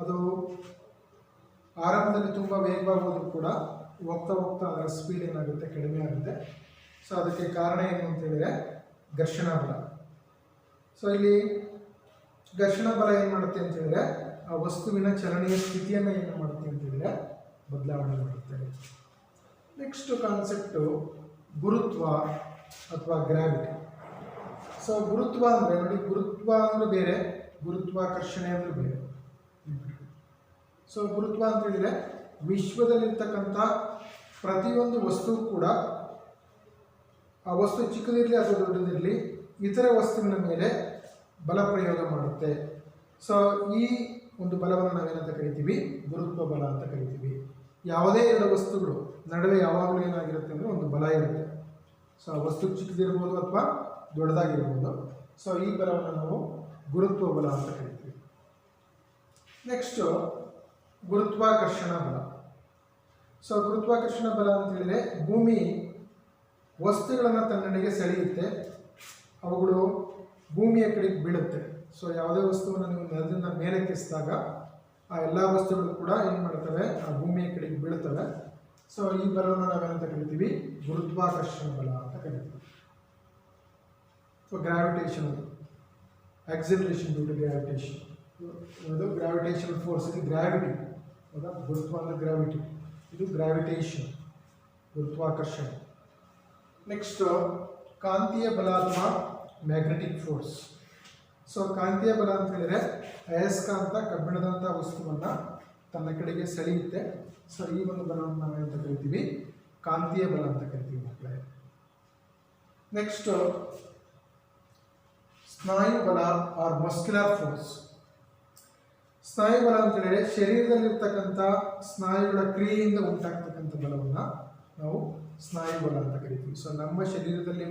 ಅದು ಆರಂಭದಲ್ಲಿ ತುಂಬ ವೇಗವಾಗಿ ಹೋದರೂ ಕೂಡ ಹೋಗ್ತಾ ಹೋಗ್ತಾ ಅದರ ಸ್ಪೀಡ್ ಏನಾಗುತ್ತೆ, ಕಡಿಮೆ ಆಗುತ್ತೆ. ಸೊ ಅದಕ್ಕೆ ಕಾರಣ ಏನು ಅಂತ ಹೇಳಿದರೆ ಘರ್ಷಣಾ ಬಲ. ಸೊ ಇಲ್ಲಿ ಘರ್ಷಣಾ ಬಲ ಏನು ಮಾಡುತ್ತೆ ಅಂತ ಹೇಳಿದ್ರೆ ಆ ವಸ್ತುವಿನ ಚಲನೆಯ ಸ್ಥಿತಿಯನ್ನು ಏನು ಮಾಡುತ್ತೆ ಅಂತ ಹೇಳಿದ್ರೆ ಬದಲಾವಣೆ ಮಾಡುತ್ತೆ. ನೆಕ್ಸ್ಟ್ ಕಾನ್ಸೆಪ್ಟು ಗುರುತ್ವ ಅಥವಾ ಗ್ರಾವಿಟಿ. ಸೊ ಗುರುತ್ವ ಅಂದರೆ ನೋಡಿ, ಗುರುತ್ವ ಅಂದರೆ ಬೇರೆ, ಗುರುತ್ವಾಕರ್ಷಣೆ ಅಂದರೆ ಬೇರೆ. ಸೊ ಗುರುತ್ವ ಅಂತ ಹೇಳಿದರೆ ವಿಶ್ವದಲ್ಲಿರ್ತಕ್ಕಂಥ ಪ್ರತಿಯೊಂದು ವಸ್ತು ಕೂಡ, ಆ ವಸ್ತು ಚಿಕ್ಕದಿರಲಿ ಅಥವಾ ದೊಡ್ಡದಿರಲಿ, ಇತರ ವಸ್ತುವಿನ ಮೇಲೆ ಬಲ ಪ್ರಯೋಗ ಮಾಡುತ್ತೆ. ಸೊ ಈ ಒಂದು ಬಲವನ್ನು ನಾವೇನಂತ ಕರಿತೀವಿ, ಗುರುತ್ವ ಬಲ ಅಂತ ಕರಿತೀವಿ. ಯಾವುದೇ ಎರಡು ವಸ್ತುಗಳು ನಡುವೆ ಯಾವಾಗಲೂ ಏನಾಗಿರುತ್ತೆ ಅಂದರೆ ಒಂದು ಬಲ ಇರುತ್ತೆ. ಸೊ ಆ ವಸ್ತು ಚಿಕ್ಕದಿರ್ಬೋದು ಅಥವಾ ದೊಡ್ಡದಾಗಿರ್ಬೋದು. ಸೊ ಈ ಬಲವನ್ನು ನಾವು ಗುರುತ್ವ ಬಲ ಅಂತ ಕರಿತೀವಿ. ನೆಕ್ಸ್ಟು ಗುರುತ್ವಾಕರ್ಷಣ ಬಲ. ಸೊ ಗುರುತ್ವಾಕರ್ಷಣ ಬಲ ಅಂತ ಹೇಳಿದರೆ ಭೂಮಿ ವಸ್ತುಗಳನ್ನು ತನ್ನೆಡೆಗೆ ಸೆಳೆಯುತ್ತೆ, ಅವುಗಳು ಭೂಮಿಯ ಕಡೆಗೆ ಬೀಳುತ್ತೆ. ಸೊ ಯಾವುದೇ ವಸ್ತುವನ್ನು ನೀವು ನೆಲದಿಂದ ಮೇಲೆಕ್ಕಿಸಿದಾಗ ಆ ಎಲ್ಲ ವಸ್ತುಗಳು ಕೂಡ ಏನು ಮಾಡ್ತವೆ, ಆ ಭೂಮಿಯ ಕಡೆಗೆ ಬೀಳ್ತವೆ. ಸೊ ಈ ಬಲವನ್ನು ನಾವೇನಂತ ಕರಿತೀವಿ, ಗುರುತ್ವಾಕರ್ಷಣ ಬಲ ಅಂತ ಕರಿತೀವಿ. So gravitation, acceleration due to gravitation. ಇದು ಗ್ರಾವಿಟೇಷನ್ ಫೋರ್ಸ್, ಇದು ಗ್ರಾವಿಟಿ. ಹೌದಾ, ಗುರುತ್ವ ಅಂದರೆ ಗ್ರಾವಿಟಿ, ಇದು ಗ್ರಾವಿಟೇಷನ್, ಗುರುತ್ವಾಕರ್ಷಣೆ. ನೆಕ್ಸ್ಟ್ ಕಾಂತೀಯ ಬಲ ಅಥವಾ ಮ್ಯಾಗ್ನೆಟಿಕ್ ಫೋರ್ಸ್. ಸೊ ಕಾಂತೀಯ ಬಲ ಅಂತ ಹೇಳಿದರೆ ಅಯಸ್ಕಾಂತ ಕಬ್ಬಿಣದಂಥ ವಸ್ತುವನ್ನು ತನ್ನ ಕಡೆಗೆ ಸೆಳೆಯುತ್ತೆ. ಸೊ ಈ ಒಂದು ಬಲವನ್ನು ನಾವೇನಂತ ಕರಿತೀವಿ, ಕಾಂತೀಯ ಬಲ ಅಂತ ಕರಿತೀವಿ ಮಕ್ಕಳೇ. ನೆಕ್ಸ್ಟ್ ಸ್ನಾಯು ಬಲ ಆರ್ ಮಸ್ಕ್ಯುಲರ್ ಫೋರ್ಸ್. ಸ್ನಾಯು ಬಲ ಅಂತ ಹೇಳಿದರೆ ಶರೀರದಲ್ಲಿರ್ತಕ್ಕಂಥ ಸ್ನಾಯುಗಳ ಕ್ರಿಯೆಯಿಂದ ಉಂಟಾಗ್ತಕ್ಕಂಥ ಬಲವನ್ನು ನಾವು ಸ್ನಾಯು ಬಲ ಅಂತ ಕರಿತೀವಿ. ಸೊ ನಮ್ಮ ಶರೀರದಲ್ಲಿ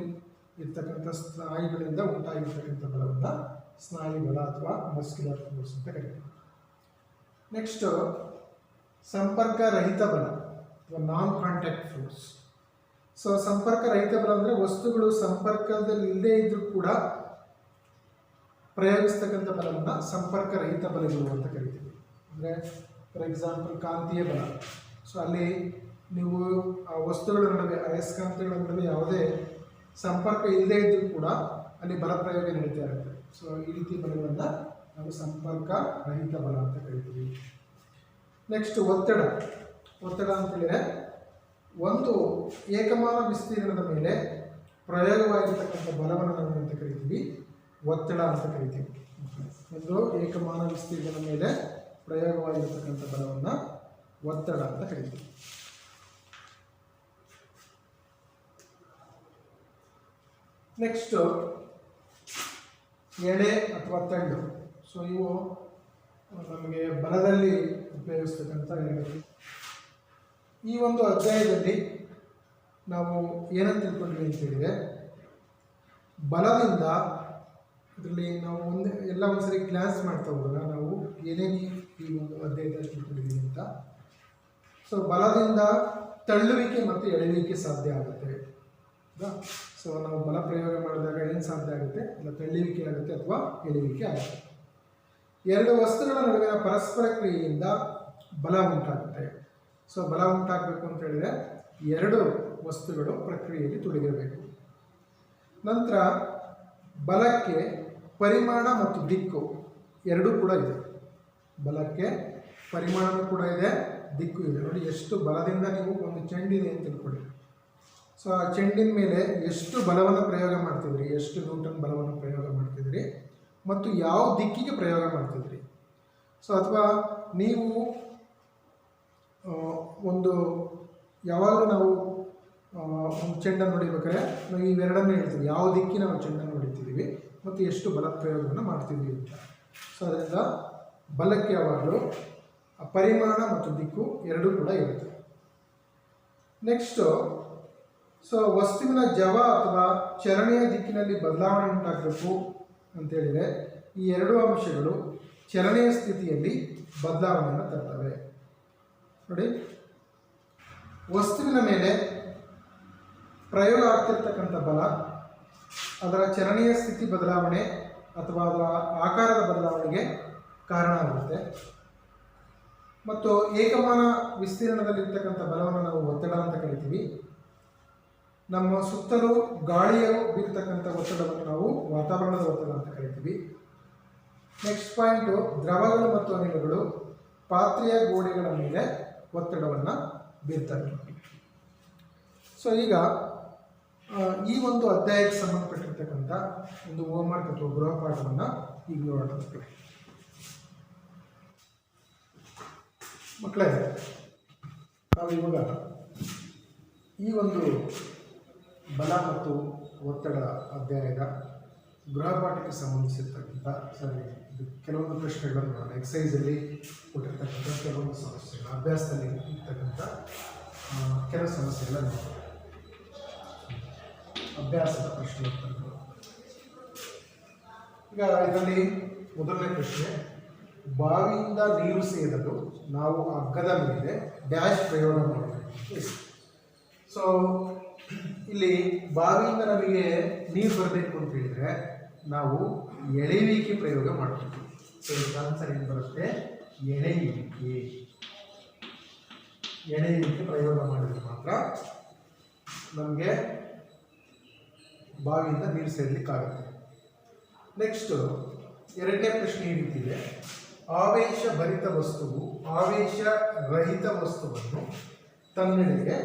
ಇರ್ತಕ್ಕಂಥ ಸ್ನಾಯುಗಳಿಂದ ಉಂಟಾಗಿರ್ತಕ್ಕಂಥ ಬಲವನ್ನು ಸ್ನಾಯು ಬಲ ಅಥವಾ ಮಸ್ಕ್ಯುಲರ್ ಫೋರ್ಸ್ ಅಂತ ಕರಿತೀವಿ. ನೆಕ್ಸ್ಟ್ ಸಂಪರ್ಕ ರಹಿತ ಬಲ ಅಥವಾ ನಾನ್ ಕಾಂಟ್ಯಾಕ್ಟ್ ಫೋರ್ಸ್. ಸೊ ಸಂಪರ್ಕ ರಹಿತ ಬಲ ಅಂದರೆ ವಸ್ತುಗಳು ಸಂಪರ್ಕದಲ್ಲಿ ಇಲ್ಲದೇ ಇದ್ದರೂ ಕೂಡ ಪ್ರಯೋಗಿಸ್ತಕ್ಕಂಥ ಬಲವನ್ನು ಸಂಪರ್ಕ ರಹಿತ ಬಲಗಳು ಅಂತ ಕರಿತೀವಿ. ಅಂದರೆ ಫಾರ್ ಎಕ್ಸಾಂಪಲ್ ಕಾಂತೀಯ ಬಲ. ಸೊ ಅಲ್ಲಿ ನೀವು ಆ ವಸ್ತುಗಳ ನಡುವೆ, ಅಯಸ್ಕಾಂತಗಳ ನಡುವೆ ಯಾವುದೇ ಸಂಪರ್ಕ ಇಲ್ಲದೇ ಇದ್ದರೂ ಕೂಡ ಅಲ್ಲಿ ಬಲ ಪ್ರಯೋಗ ನಡೀತಾ ಇರುತ್ತೆ. ಸೊ ಈ ರೀತಿ ಬಲಗಳನ್ನು ನಾವು ಸಂಪರ್ಕ ರಹಿತ ಬಲ ಅಂತ ಕರಿತೀವಿ. ನೆಕ್ಸ್ಟ್ ಒತ್ತಡ. ಒತ್ತಡ ಅಂತ ಹೇಳಿದರೆ ಒಂದು ಏಕಮಾನ ವಿಸ್ತೀರ್ಣದ ಮೇಲೆ ಪ್ರಯೋಗವಾಗಿರ್ತಕ್ಕಂಥ ಬಲವನ್ನು ನಾವು ಅಂತ ಕರಿತೀವಿ, ಒತ್ತಡ ಅಂತ ಕರಿತೀವಿ. ಒಂದು ಏಕಮಾನ ವಿಸ್ತೀರ್ಣದ ಮೇಲೆ ಪ್ರಯೋಗವಾಗಿರ್ತಕ್ಕಂಥ ಬಲವನ್ನು ಒತ್ತಡ ಅಂತ ಕರಿತೀವಿ. ನೆಕ್ಸ್ಟ್ ಎಳೆ ಅಥವಾ ತಳ್ಳು. ಸೊ ಇವು ನಮಗೆ ಬಲದಲ್ಲಿ ಉಪಯೋಗಿಸ್ತಕ್ಕಂಥ ಎಳೆಗಳು. ಈ ಒಂದು ಅಧ್ಯಾಯದಲ್ಲಿ ನಾವು ಏನಂತ ತಿಳ್ಕೊಂಡ್ವಿ ಅಂತ ಹೇಳಿದರೆ, ಬಲದಿಂದ ಇದರಲ್ಲಿ ನಾವು ಒಂದ್ಸರಿ ಗ್ಲಾನ್ಸ್ ಮಾಡ್ತಾ ಹೋದಾಗ ನಾವು ಏನೇನು ಈ ಒಂದು ಅಧ್ಯಾಯದಲ್ಲಿ ತಿಳ್ಕೊಂಡಿದ್ದೀವಿ ಅಂತ. ಸೊ ಬಲದಿಂದ ತಳ್ಳುವಿಕೆ ಮತ್ತು ಎಳೆಯುವಿಕೆ ಸಾಧ್ಯ ಆಗುತ್ತೆ. ಸೊ ನಾವು ಬಲ ಪ್ರಯೋಗ ಮಾಡಿದಾಗ ಏನು ಸಾಧ್ಯ ಆಗುತ್ತೆ, ಇಲ್ಲ ತಳ್ಳುವಿಕೆ ಆಗುತ್ತೆ ಅಥವಾ ಎಳೆಯುವಿಕೆ ಆಗುತ್ತೆ. ಎರಡು ವಸ್ತುಗಳ ನಡುವಿನ ಪರಸ್ಪರ ಕ್ರಿಯೆಯಿಂದ ಬಲ ಉಂಟಾಗುತ್ತೆ. ಸೊ ಬಲ ಉಂಟಾಗಬೇಕು ಅಂತ ಹೇಳಿದರೆ ಎರಡು ವಸ್ತುಗಳು ಪ್ರಕ್ರಿಯೆಯಲ್ಲಿ ತೊಡಗಿರಬೇಕು. ನಂತರ ಬಲಕ್ಕೆ ಪರಿಮಾಣ ಮತ್ತು ದಿಕ್ಕು ಎರಡೂ ಕೂಡ ಇದೆ. ಬಲಕ್ಕೆ ಪರಿಮಾಣವೂ ಕೂಡ ಇದೆ, ದಿಕ್ಕು ಇದೆ. ನೋಡಿ ಎಷ್ಟು ಬಲದಿಂದ ನೀವು ಒಂದು ಚೆಂಡಿದೆ ಅಂತ ತಿಳ್ಕೊಳ್ಳಿ. ಸೊ ಆ ಚೆಂಡಿನ ಮೇಲೆ ಎಷ್ಟು ಬಲವನ್ನು ಪ್ರಯೋಗ ಮಾಡ್ತಿದ್ರಿ, ಎಷ್ಟು ನ್ಯೂಟನ್ ಬಲವನ್ನು ಪ್ರಯೋಗ ಮಾಡ್ತಿದ್ರಿ ಮತ್ತು ಯಾವ ದಿಕ್ಕಿಗೆ ಪ್ರಯೋಗ ಮಾಡ್ತಿದ್ರಿ. ಸೊ ಅಥವಾ ನೀವು ಒಂದು ಯಾವಾಗಲೂ ನಾವು ಒಂದು ಚೆಂಡನ್ನು ಹೊಡಿಬೇಕಾದ್ರೆ ನಾವು ಇವೆರಡನ್ನು ಹೇಳ್ತೀವಿ, ಯಾವ ದಿಕ್ಕಿನ ನಾವು ಚೆಂಡನ್ನು ಹೊಡಿತಿದ್ದೀವಿ ಮತ್ತು ಎಷ್ಟು ಬಲ ಪ್ರಯೋಗವನ್ನು ಮಾಡ್ತಿದ್ವಿ ಅಂತ. ಸೊ ಅದರಿಂದ ಬಲಕ್ಕೆ ಯಾವಾಗಲೂ ಪರಿಮಾಣ ಮತ್ತು ದಿಕ್ಕು ಎರಡೂ ಕೂಡ ಇರುತ್ತೆ. ನೆಕ್ಸ್ಟು, ಸೊ ವಸ್ತುವಿನ ಜವ ಅಥವಾ ಚಲನೆಯ ದಿಕ್ಕಿನಲ್ಲಿ ಬದಲಾವಣೆ ಉಂಟಾಗಬೇಕು ಅಂತೇಳಿದರೆ ಈ ಎರಡು ಅಂಶಗಳು ಚಲನೆಯ ಸ್ಥಿತಿಯಲ್ಲಿ ಬದಲಾವಣೆಯನ್ನು ತರ್ತವೆ. ನೋಡಿ, ವಸ್ತುವಿನ ಮೇಲೆ ಪ್ರಯೋಗ ಆಗ್ತಿರ್ತಕ್ಕಂಥ ಬಲ ಅದರ ಚಲನೆಯ ಸ್ಥಿತಿ ಬದಲಾವಣೆ ಅಥವಾ ಅದರ ಆಕಾರದ ಬದಲಾವಣೆಗೆ ಕಾರಣ ಆಗುತ್ತೆ. ಮತ್ತು ಏಕಮಾನ ವಿಸ್ತೀರ್ಣದಲ್ಲಿರ್ತಕ್ಕಂಥ ಬಲವನ್ನು ನಾವು ಒತ್ತಡ ಅಂತ ಕರಿತೀವಿ. ನಮ್ಮ ಸುತ್ತಲೂ ಗಾಳಿಯು ಬೀರ್ತಕ್ಕಂಥ ಒತ್ತಡವನ್ನು ನಾವು ವಾತಾವರಣದ ಒತ್ತಡ ಅಂತ ಕರಿತೀವಿ. ನೆಕ್ಸ್ಟ್ ಪಾಯಿಂಟು, ದ್ರವಗಳು ಮತ್ತು ಅನಿಲಗಳು ಪಾತ್ರೆಯ ಗೋಡೆಗಳ ಮೇಲೆ ಒತ್ತಡವನ್ನು ಬೀರ್ತವೆ. ಸೊ ಈಗ ಈ ಒಂದು ಅಧ್ಯಾಯಕ್ಕೆ ಸಂಬಂಧಪಟ್ಟಿರ್ತಕ್ಕಂಥ ಒಂದು ಹೋಮ್ವರ್ಕ್ ಅಥವಾ ಗೃಹಪಾಠವನ್ನು ಈಗ ನೋಡೋಣ. ಮಕ್ಕಳೇ, ನಾವು ಇವಾಗ ಈ ಒಂದು ಬಲ ಮತ್ತು ಒತ್ತಡ ಅಧ್ಯಾಯದ ಗೃಹಪಾಠಕ್ಕೆ ಸಂಬಂಧಿಸಿರ್ತಕ್ಕಂಥ ಕೆಲವೊಂದು ಪ್ರಶ್ನೆಗಳನ್ನು ನೋಡೋಣ. ಎಕ್ಸಸೈಸಲ್ಲಿ ಕೊಟ್ಟಿರ್ತಕ್ಕಂಥ ಕೆಲವೊಂದು ಸಮಸ್ಯೆಗಳು, ಅಭ್ಯಾಸದಲ್ಲಿ ಇರ್ತಕ್ಕಂಥ ಕೆಲವು ಸಮಸ್ಯೆಗಳನ್ನು ನೋಡೋಣ. ಅಭ್ಯಾಸದ ಪ್ರಶ್ನೋತ್ತರಗಳು. ಈಗ ಇದರಲ್ಲಿ ಮೊದಲನೇ ಪ್ರಶ್ನೆ, ಬಾವಿಯಿಂದ ನೀರು ಸೇರಲು ನಾವು ಹಗ್ಗದ ಮೇಲೆ ಡ್ಯಾಶ್ ಪ್ರಯೋಗ ಮಾಡಬೇಕು. ಸೊ ಇಲ್ಲಿ ಬಾವಿಯಿಂದ ನಮಗೆ ನೀರು ಬರಬೇಕು ಅಂತ ಹೇಳಿದರೆ ನಾವು ಎಳೆಯುವಿಕೆ ಪ್ರಯೋಗ ಮಾಡಬೇಕು. ಸೊ ಇದಕ್ಕೆ ಆನ್ಸರ್ ಏನು ಬರುತ್ತೆ? ಎಳೆಯುವಿಕೆ. ಎಳೆಯುವಿಕೆ ಪ್ರಯೋಗ ಮಾಡಿದ್ರೆ ಮಾತ್ರ ನಮಗೆ ಬಾವಿಯಿಂದ ನೀರು ಸೇರಲಿಕ್ಕಾಗುತ್ತೆ. ನೆಕ್ಸ್ಟು ಎರಡನೇ ಪ್ರಶ್ನೆ ಈ ರೀತಿ ಇದೆ, ಆವೇಶ ಭರಿತ ವಸ್ತುವು ಆವೇಶ ರಹಿತ ವಸ್ತುವನ್ನು ತನ್ನೆಡೆಗೆ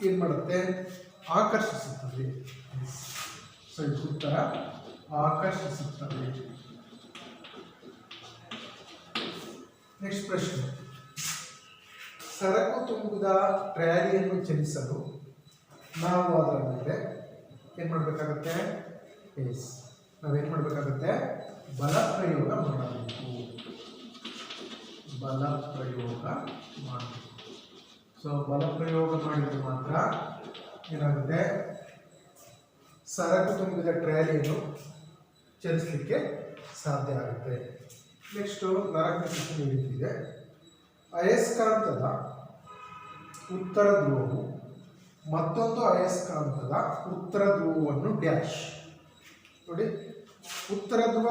ಏನು ಮಾಡುತ್ತೆ? ಆಕರ್ಷಿಸುತ್ತದೆ. ಸೊ ಇದು ಉತ್ತರ ಆಕರ್ಷಿಸುತ್ತದೆ. ನೆಕ್ಸ್ಟ್ ಪ್ರಶ್ನೆ, ಸರಕು ತುಂಬಿದ ಟ್ರ್ಯಾಲಿಯನ್ನು ಚಲಿಸಲು ನಾವು ಅದರ ಮೇಲೆ ಏನು ಮಾಡಬೇಕಾಗತ್ತೆ? ನಾವೇನು ಮಾಡಬೇಕಾಗತ್ತೆ? ಬಲ ಪ್ರಯೋಗ ಮಾಡಬೇಕು. ಬಲ ಪ್ರಯೋಗ ಮಾಡಬೇಕು. ಸೊ ಬಲ ಪ್ರಯೋಗ ಮಾಡಿದರೆ ಮಾತ್ರ ಏನಾಗುತ್ತೆ? ಸರಕು ತುಂಬಿದ ಟ್ರ್ಯಾಲಿಯನ್ನು ಚಲಿಸಲಿಕ್ಕೆ ಸಾಧ್ಯ ಆಗುತ್ತೆ. ನೆಕ್ಸ್ಟು ನಾಲ್ಕನೇ ಪ್ರಶ್ನೆ ಇದೆ, ಅಯಸ್ಕಾಂತದ ಉತ್ತರ ಧ್ರುವವು ಮತ್ತೊಂದು ಅಯಸ್ಕಾಂತದ ಉತ್ತರ ಧ್ರುವವನ್ನು ಡ್ಯಾಶ್. ನೋಡಿ, ಉತ್ತರ ಧ್ರುವ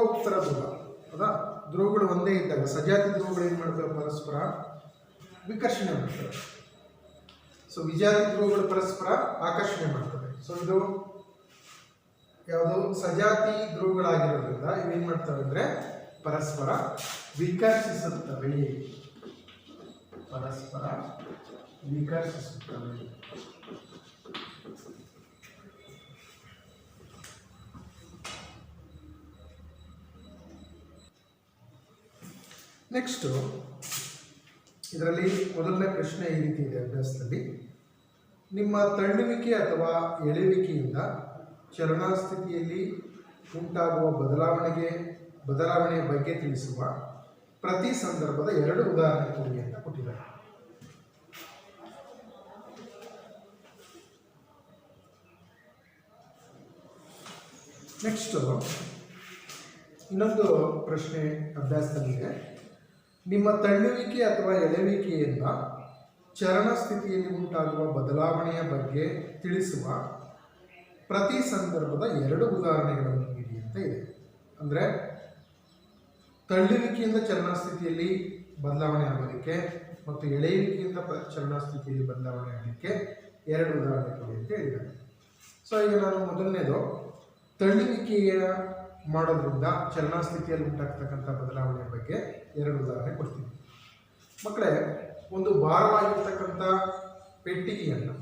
ಹೌದಾ? ಧ್ರುವಗಳು ಒಂದೇ ಇದ್ದಾಗ ಸಜಾತಿ ಧ್ರುವಗಳು ಏನು ಮಾಡ್ತವೆ? ಪರಸ್ಪರ ವಿಕರ್ಷಣೆ ಮಾಡ್ತವೆ. ಸೊ ವಿಜಾತಿ ಧ್ರುವಗಳು ಪರಸ್ಪರ ಆಕರ್ಷಣೆ ಮಾಡ್ತವೆ. ಸೊ ಇದು ಯಾವುದು? ಸಜಾತಿ ಧ್ರುವಗಳಾಗಿರೋದ್ರಿಂದ ಇವೇನು ಮಾಡ್ತವೆ ಅಂದರೆ ಪರಸ್ಪರ ವಿಕರ್ಷಿಸುತ್ತವೆ. ಪರಸ್ಪರ ವಿಕರ್ಷಿಸುತ್ತವೆ. ನೆಕ್ಸ್ಟು ಇದರಲ್ಲಿ ಮೊದಲನೇ ಪ್ರಶ್ನೆ ಈ ರೀತಿ ಇದೆ ಅಭ್ಯಾಸದಲ್ಲಿ, ನಿಮ್ಮ ತಳ್ಳುವಿಕೆ ಅಥವಾ ಎಳೆಯುವಿಕೆಯಿಂದ ಚಲನಾ ಸ್ಥಿತಿಯಲ್ಲಿ ಉಂಟಾಗುವ ಬದಲಾವಣೆಯ ಬಗ್ಗೆ ತಿಳಿಸುವ ಪ್ರತಿ ಸಂದರ್ಭದ ಎರಡು ಉದಾಹರಣೆ ಕೊಡಿ ಅಂತ ಕೊಟ್ಟಿದ್ದಾರೆ. ನೆಕ್ಸ್ಟು ಇನ್ನೊಂದು ಪ್ರಶ್ನೆ ಅಭ್ಯಾಸದಲ್ಲಿದೆ, ನಿಮ್ಮ ತಳ್ಳುವಿಕೆ ಅಥವಾ ಎಳೆಯುವಿಕೆಯಿಂದ ಚಲನ ಸ್ಥಿತಿಯಲ್ಲಿ ಉಂಟಾಗುವ ಬದಲಾವಣೆಯ ಬಗ್ಗೆ ತಿಳಿಸುವ ಪ್ರತಿ ಸಂದರ್ಭದ ಎರಡು ಉದಾಹರಣೆಗಳನ್ನು ನೀಡಿ ಅಂತ ಇದೆ. ಅಂದರೆ ತಳ್ಳುವಿಕೆಯಿಂದ ಚಲನಾ ಸ್ಥಿತಿಯಲ್ಲಿ ಬದಲಾವಣೆ ಆಗೋದಕ್ಕೆ ಮತ್ತು ಎಳೆಯುವಿಕೆಯಿಂದ ಚಲನಾ ಸ್ಥಿತಿಯಲ್ಲಿ ಬದಲಾವಣೆ ಆಗಲಿಕ್ಕೆ ಎರಡು ಉದಾಹರಣೆ ಕೊಡಿ ಅಂತ ಹೇಳಿದ್ದಾರೆ. ಸೊ ಈಗ ನಾನು ಮೊದಲನೇದು ತಳ್ಳುವಿಕೆಯ ಮಾಡೋದ್ರಿಂದ ಚಲನಾ ಸ್ಥಿತಿಯಲ್ಲಿ ಉಂಟಾಗ್ತಕ್ಕಂಥ ಬದಲಾವಣೆಯ ಬಗ್ಗೆ ಎರಡು ಉದಾಹರಣೆ ಕೊಡ್ತೀನಿ. ಮಕ್ಕಳೇ, ಒಂದು ಭಾರವಾಗಿರ್ತಕ್ಕಂಥ ಪೆಟ್ಟಿಗೆಯನ್ನು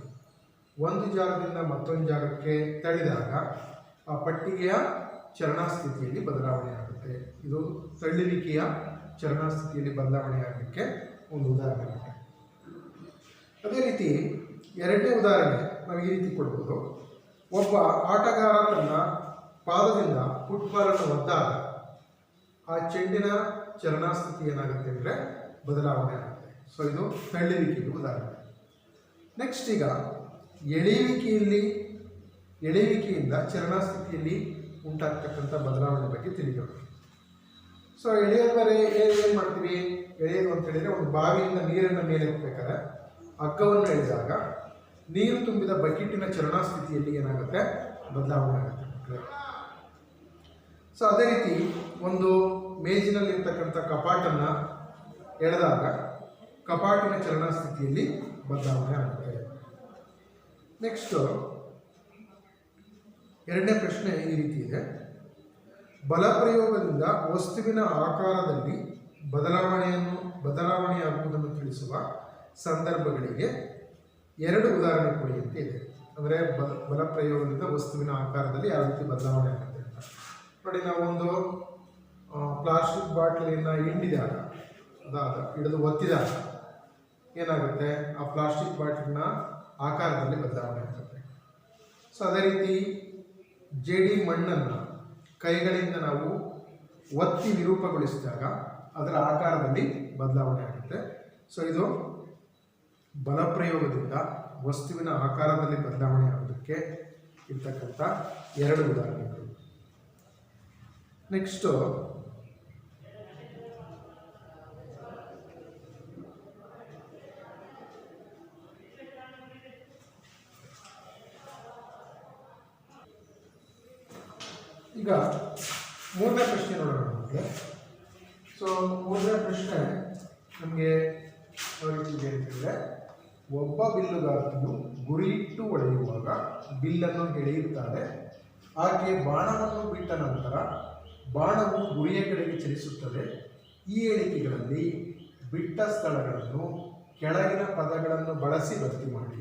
ಒಂದು ಜಾಗದಿಂದ ಮತ್ತೊಂದು ಜಾಗಕ್ಕೆ ತಳ್ಳಿದಾಗ ಆ ಪೆಟ್ಟಿಗೆಯ ಚಲನಾ ಸ್ಥಿತಿಯಲ್ಲಿ ಬದಲಾವಣೆ ಆಗುತ್ತೆ. ಇದು ತಳ್ಳುವಿಕೆಯ ಚಲನಾ ಸ್ಥಿತಿಯಲ್ಲಿ ಬದಲಾವಣೆ ಆಗಲಿಕ್ಕೆ ಒಂದು ಉದಾಹರಣೆ ಕೊಟ್ಟೆ. ಅದೇ ರೀತಿ ಎರಡನೇ ಉದಾಹರಣೆ ನಾವು ಈ ರೀತಿ ಕೊಡ್ಬೋದು. ಒಬ್ಬ ಆಟಗಾರ ತನ್ನ ಪಾದದಿಂದ ಫುಟ್ಬಾಲನ್ನು ಒದ್ದಾಗ ಆ ಚೆಂಡಿನ ಚಲನಾ ಸ್ಥಿತಿ ಏನಾಗುತ್ತೆ ಅಂದರೆ ಬದಲಾವಣೆ ಆಗುತ್ತೆ. ಸೊ ಇದು ತಳ್ಳುವಿಕೆಗೆ ಉದಾಹರಣೆ. ನೆಕ್ಸ್ಟ್ ಈಗ ಎಳೆಯುವಿಕೆಯಿಂದ ಚಲನಾ ಸ್ಥಿತಿಯಲ್ಲಿ ಉಂಟಾಗ್ತಕ್ಕಂಥ ಬದಲಾವಣೆ ಬಗ್ಗೆ ತಿಳಿಯೋಣ. ಸೊ ಎಳೆಯೋದರೆ ಏನು ಮಾಡ್ತೀವಿ? ಎಳೆಯೋದು ಅಂತ ಹೇಳಿದರೆ ಒಂದು ಬಾವಿಯಿಂದ ನೀರನ್ನು ಮೇಲೆ ಎತ್ತಬೇಕಾದ್ರೆ ಹಗ್ಗವನ್ನು ಎಳೆದಾಗ ನೀರು ತುಂಬಿದ ಬಕೆಟಿನ ಚಲನಾ ಸ್ಥಿತಿಯಲ್ಲಿ ಏನಾಗುತ್ತೆ? ಬದಲಾವಣೆ ಆಗುತ್ತೆ. ಸೊ ಅದೇ ರೀತಿ ಒಂದು ಮೇಜಿನಲ್ಲಿರ್ತಕ್ಕಂಥ ಕಪಾಟನ್ನು ಎಳೆದಾಗ ಕಪಾಟಿನ ಚಲನಾ ಸ್ಥಿತಿಯಲ್ಲಿ ಬದಲಾವಣೆ ಆಗುತ್ತೆ. ನೆಕ್ಸ್ಟು ಎರಡನೇ ಪ್ರಶ್ನೆ ಈ ರೀತಿ ಇದೆ. ಬಲಪ್ರಯೋಗದಿಂದ ವಸ್ತುವಿನ ಆಕಾರದಲ್ಲಿ ಬದಲಾವಣೆಯಾಗುವುದನ್ನು ತಿಳಿಸುವ ಸಂದರ್ಭಗಳಿಗೆ ಎರಡು ಉದಾಹರಣೆ ಕೊಡಿ ಅಂತ ಇದೆ. ಅಂದರೆ ಬಲಪ್ರಯೋಗದಿಂದ ವಸ್ತುವಿನ ಆಕಾರದಲ್ಲಿ ಯಾವ ರೀತಿ ಬದಲಾವಣೆ ಆಗುತ್ತೆ ಅಂತ ನೋಡಿ. ನಾವೊಂದು ಪ್ಲಾಸ್ಟಿಕ್ ಬಾಟ್ಲಿಯನ್ನು ಹಿಂಡಿದಾಗ ಹಿಡಿದು ಒತ್ತಿದಾಗ ಏನಾಗುತ್ತೆ? ಆ ಪ್ಲಾಸ್ಟಿಕ್ ಬಾಟ್ಲಿನ ಆಕಾರದಲ್ಲಿ ಬದಲಾವಣೆ ಆಗುತ್ತೆ. ಸೊ ಅದೇ ರೀತಿ ಜೇಡಿ ಮಣ್ಣನ್ನು ಕೈಗಳಿಂದ ನಾವು ಒತ್ತಿ ವಿರೂಪಗೊಳಿಸಿದಾಗ ಅದರ ಆಕಾರದಲ್ಲಿ ಬದಲಾವಣೆ ಆಗುತ್ತೆ. ಸೊ ಇದು ಬಲಪ್ರಯೋಗದಿಂದ ವಸ್ತುವಿನ ಆಕಾರದಲ್ಲಿ ಬದಲಾವಣೆ ಆಗೋದಕ್ಕೆ ಇರ್ತಕ್ಕಂಥ ಎರಡು ಉದಾಹರಣೆಗಳು. ನೆಕ್ಸ್ಟು ಈಗ ಮೂರನೇ ಪ್ರಶ್ನೆ ನೋಡೋಣ ನಮಗೆ. ಸೊ ಮೂರನೇ ಪ್ರಶ್ನೆ ನಮಗೆ ಯಾವ ರೀತಿ ಇದೆ ಅಂತಂದರೆ, ಒಬ್ಬ ಬಿಲ್ಲುಗಾರನು ಗುರಿಯಿಟ್ಟು ಹೊಡೆಯುವಾಗ ಬಿಲ್ಲನ್ನು ಎಳೆಯುತ್ತಾರೆ. ಆಕೆ ಬಾಣವನ್ನು ಬಿಟ್ಟ ನಂತರ ಬಾಣವು ಗುರಿಯ ಕಡೆಗೆ ಚಲಿಸುತ್ತದೆ. ಈ ಹೇಳಿಕೆಗಳಲ್ಲಿ ಬಿಟ್ಟ ಸ್ಥಳಗಳನ್ನು ಕೆಳಗಿನ ಪದಗಳನ್ನು ಬಳಸಿ ಭರ್ತಿ ಮಾಡಿ.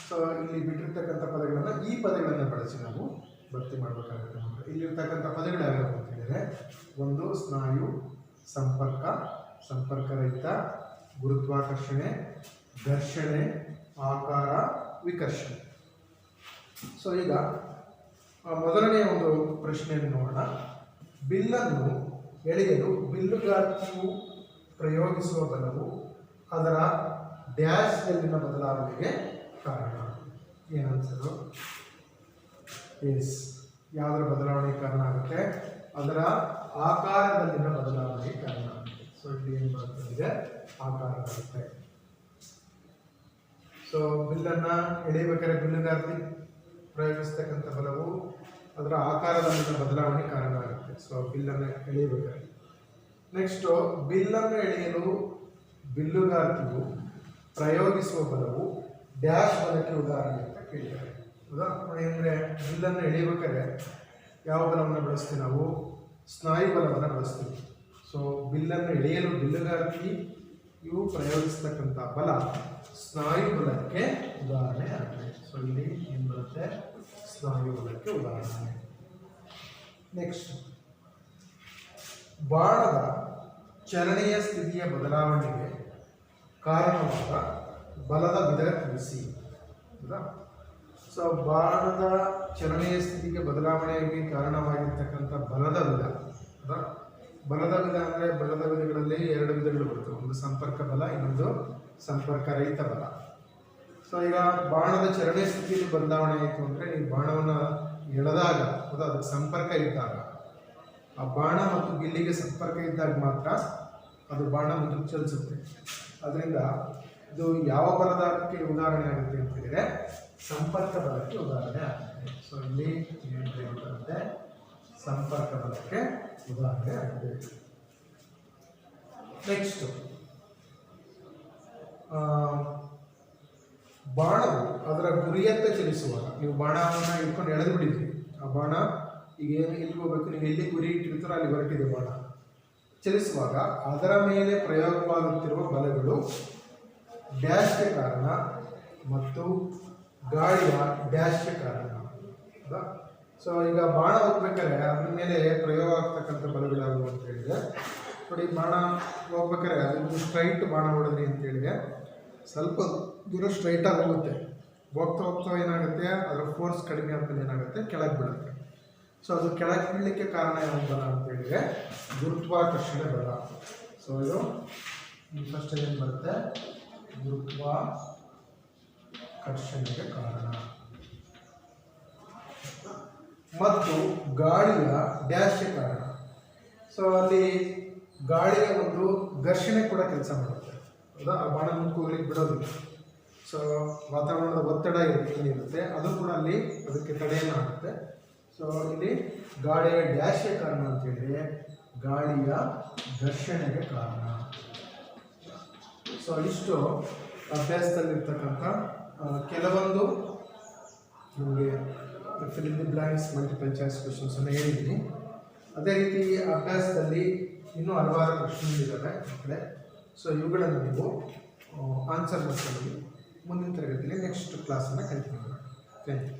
ಸೊ ಇಲ್ಲಿ ಬಿಟ್ಟಿರ್ತಕ್ಕಂಥ ಪದಗಳನ್ನು ಈ ಪದಗಳನ್ನು ಬಳಸಿ ನಾವು ಭರ್ತಿ ಮಾಡಬೇಕಾಗುತ್ತೆ. ಇಲ್ಲಿರ್ತಕ್ಕಂಥ ಪದಗಳು ಯಾವ್ಯಾವ ಅಂತ ಹೇಳಿದರೆ, ಒಂದು ಸ್ನಾಯು, ಸಂಪರ್ಕ, ಸಂಪರ್ಕರಹಿತ, ಗುರುತ್ವಾಕರ್ಷಣೆ, ಘರ್ಷಣೆ, ಆಕಾರ, ವಿಕರ್ಷಣೆ. ಸೊ ಈಗ ಮೊದಲನೆಯ ಒಂದು ಪ್ರಶ್ನೆಯನ್ನು ನೋಡೋಣ. ಬಿಲ್ಲನ್ನು ಎಳೆಯಲು ಬಿಲ್ಲುಗಾರ್ತಿಯು ಪ್ರಯೋಗಿಸುವ ಬಲವು ಅದರ ಡ್ಯಾಶ್ನಲ್ಲಿನ ಬದಲಾವಣೆಗೆ ಕಾರಣ. ಏನನ್ಸೋದು? ಎಸ್, ಯಾವುದರ ಬದಲಾವಣೆಗೆ ಕಾರಣ ಆಗುತ್ತೆ? ಅದರ ಆಕಾರದಲ್ಲಿನ ಬದಲಾವಣೆಗೆ ಕಾರಣ ಆಗುತ್ತೆ. ಸೊ ಇಲ್ಲಿ ಏನು ಬರ್ತದೆ? ಆಕಾರ ಬರುತ್ತೆ. ಸೊ ಬಿಲ್ಲನ್ನು ಎಳೆಯಬೇಕಾದ್ರೆ ಬಿಲ್ಲುಗಾರ್ತಿ ಪ್ರಯೋಗಿಸ್ತಕ್ಕಂಥ ಬಲವು ಅದರ ಆಕಾರದಲ್ಲಿನ ಬದಲಾವಣೆ ಕಾರಣ ಆಗುತ್ತೆ. ಸೊ ಬಿಲ್ಲನ್ನು ಎಳೆಯಬೇಕಾದ್ರೆ. ನೆಕ್ಸ್ಟು ಬಿಲ್ಲನ್ನು ಎಳೆಯಲು ಬಿಲ್ಲುಗಾರ್ತಿಯು ಪ್ರಯೋಗಿಸುವ ಬಲವು ಡ್ಯಾಶ್ ಬಲಕ್ಕೆ ಉದಾಹರಣೆ ಅಂತ ಕೇಳಿದ್ದಾರೆ. ಹೌದಾ? ಅಂದರೆ ಬಿಲ್ಲನ್ನು ಎಳೆಯಬೇಕಾದ್ರೆ ಯಾವ ಬಲವನ್ನು ಬಳಸ್ತೀವಿ ನಾವು? ಸ್ನಾಯು ಬಲವನ್ನು ಬಳಸ್ತೀವಿ. ಸೊ ಬಿಲ್ಲನ್ನು ಎಳೆಯಲು ಬಿಲ್ಲುಗಾರ್ತಿ ಇವು ಪ್ರಯೋಗಿಸ್ತಕ್ಕಂಥ ಬಲ ಸ್ನಾಯು ಬಲಕ್ಕೆ ಉದಾಹರಣೆ ಆಗಿದೆ. ಸೊ ಇಲ್ಲಿ ಏನು ಬರುತ್ತೆ? ಸ್ನಾಯು ಬಲಕ್ಕೆ ಉದಾಹರಣೆ. ನೆಕ್ಸ್ಟ್, ಬಾಣದ ಚಲನೆಯ ಸ್ಥಿತಿಯ ಬದಲಾವಣೆಗೆ ಕಾರಣವಾದ ಬಲದ ವಿಧ ತಿಳಿಸಿ. ಹೌದಾ? ಸೊ ಬಾಣದ ಚಲನೆಯ ಸ್ಥಿತಿಗೆ ಬದಲಾವಣೆಗೆ ಕಾರಣವಾಗಿರ್ತಕ್ಕಂಥ ಬಲದ ವಿಧ. ಹೌದಾ? ಬಲದ ವಿಧ ಅಂದರೆ ಬಲದ ವಿಧಗಳಲ್ಲಿ ಎರಡು ವಿಧಗಳು ಬರ್ತವೆ. ಒಂದು ಸಂಪರ್ಕ ಬಲ, ಇನ್ನೊಂದು ಸಂಪರ್ಕ ರಹಿತ ಬಲ. ಸೊ ಈಗ ಬಾಣದ ಚಲನೆಯ ಸ್ಥಿತಿಯಲ್ಲಿ ಬದಲಾವಣೆ ಆಯಿತು ಅಂದರೆ, ನೀವು ಬಾಣವನ್ನು ಎಳೆದಾಗ ಹೌದಾ, ಅದಕ್ಕೆ ಸಂಪರ್ಕ ಇದ್ದಾಗ, ಆ ಬಾಣ ಮತ್ತು ಗಿಲ್ಲಿಗೆ ಸಂಪರ್ಕ ಇದ್ದಾಗ ಮಾತ್ರ ಅದು ಬಾಣ ಮುಂದಕ್ಕೆ ಚಲಿಸುತ್ತೆ. ಅದರಿಂದ ಇದು ಯಾವ ಬಲದಕ್ಕೆ ಉದಾಹರಣೆ ಆಗುತ್ತೆ ಅಂತ ಹೇಳಿದರೆ ಸಂಪರ್ಕ ಬಲಕ್ಕೆ ಉದಾಹರಣೆ ಆಗುತ್ತೆ. ಸೊ ಇಲ್ಲಿ ಏನು ಬರುತ್ತೆ? ಸಂಪರ್ಕ ಬಲಕ್ಕೆ ಉದಾಹರಣೆ ಆಗಿದೆ. ನೆಕ್ಸ್ಟ್, ಬಾಣವು ಅದರ ಗುರಿಯತ್ತ ಚಲಿಸುವಾಗ, ನೀವು ಬಾಣವನ್ನು ಇಟ್ಕೊಂಡು ಎಳೆದು ಬಿಡಿದ್ರಿ, ಆ ಬಾಣ ಈಗ ಎಲ್ಲಿಗೆ ಹೋಗ್ಬೇಕು, ನೀವು ಎಲ್ಲಿ ಗುರಿ ಇಟ್ಟಿರ್ತಾರೋ ಅಲ್ಲಿ ಹೊರಟಿದೆ ಬಾಣ. ಚಲಿಸುವಾಗ ಅದರ ಮೇಲೆ ಪ್ರಯೋಗವಾಗುತ್ತಿರುವ ಬಲಗಳು ಡ್ಯಾಶ್ಗೆ ಕಾರಣ ಮತ್ತು ಗಾಳಿಯ ಡ್ಯಾಶ್ಗೆ ಕಾರಣ. ಹೌದಾ? ಸೊ ಈಗ ಬಾಣ ಹೋಗ್ಬೇಕಾದ್ರೆ ಅದ್ರ ಮೇಲೆ ಪ್ರಯೋಗ ಆಗ್ತಕ್ಕಂಥ ಬಲಗಳು ಯಾವುವು ಅಂತ ಹೇಳಿದ್ರೆ, ನೋಡಿ, ಬಾಣ ಹೋಗ್ಬೇಕಾದ್ರೆ ಅದೊಂದು ಸ್ಟ್ರೈಟ್ ಬಾಣ ಹೊಡೆದ್ರಿ ಅಂತ ಹೇಳಿದ್ರೆ ಸ್ವಲ್ಪ ದೂರ ಸ್ಟ್ರೈಟಾಗಿ ಹೋಗುತ್ತೆ. ಹೋಗ್ತಾ ಹೋಗ್ತಾ ಏನಾಗುತ್ತೆ, ಅದರ ಫೋರ್ಸ್ ಕಡಿಮೆ ಆಗ್ತದೆ, ಏನಾಗುತ್ತೆ, ಕೆಳಗೆ ಬೀಳುತ್ತೆ. ಸೊ ಅದು ಕೆಳಗೆ ಬೀಳಲಿಕ್ಕೆ ಕಾರಣ ಯಾವ ಬಲ ಅಂತ ಹೇಳಿದ್ರೆ ಗುರುತ್ವಾಕರ್ಷಣೆ ಬಲ. ಸೊ ಇದು ಫಸ್ಟ್ ಏನು ಬರುತ್ತೆ, ಗುರುತ್ವಾಕರ್ಷಣೆಗೆ ಕಾರಣ. ಮತ್ತು ಗಾಳಿಯ ಡ್ಯಾಶ್ಗೆ ಕಾರಣ. ಸೊ ಅಲ್ಲಿ ಗಾಳಿಯ ಒಂದು ಘರ್ಷಣೆ ಕೂಡ ಕೆಲಸ ಮಾಡುತ್ತೆ. ಹೌದಾ? ಆ ಬಾಣ ಮುಂದಕ್ಕೆ ಹೋಗ್ಲಿಕ್ಕೆ ಬಿಡೋದಿಲ್ಲ. ಸೊ ವಾತಾವರಣದ ಒತ್ತಡ ಏನಿರುತ್ತೆ ಅದು ಕೂಡ ಅಲ್ಲಿ ಅದಕ್ಕೆ ತಡೆಯನ್ನು ಆಗುತ್ತೆ. ಸೊ ಇಲ್ಲಿ ಗಾಳಿಯ ಡ್ಯಾಶ್ಗೆ ಕಾರಣ ಅಂತ ಹೇಳಿದ್ರೆ ಗಾಳಿಯ ಘರ್ಷಣೆಗೆ ಕಾರಣ. ಸೊ ಇಷ್ಟು ಅಭ್ಯಾಸದಲ್ಲಿರ್ತಕ್ಕಂಥ ಕೆಲವೊಂದು ನಿಮಗೆ fill in the blanks multiple choice ಕ್ವೆಶನ್ಸನ್ನು ಹೇಳಿದ್ದೀನಿ. ಅದೇ ರೀತಿ ಅಭ್ಯಾಸದಲ್ಲಿ ಇನ್ನೂ ಹಲವಾರು ಪ್ರಶ್ನೆಗಳಿದ್ದಾವೆ ಮಕ್ಕಳೇ. ಸೊ ಇವುಗಳನ್ನು ನೀವು ಆನ್ಸರ್ ಮಾಡ್ಕೊಂಡು ಮುಂದಿನ ತರಗತಿಯಲ್ಲಿ ನೆಕ್ಸ್ಟ್ ಕ್ಲಾಸನ್ನು ಕಂಟಿನ್ಯೂ ಮಾಡಿ. Thank you.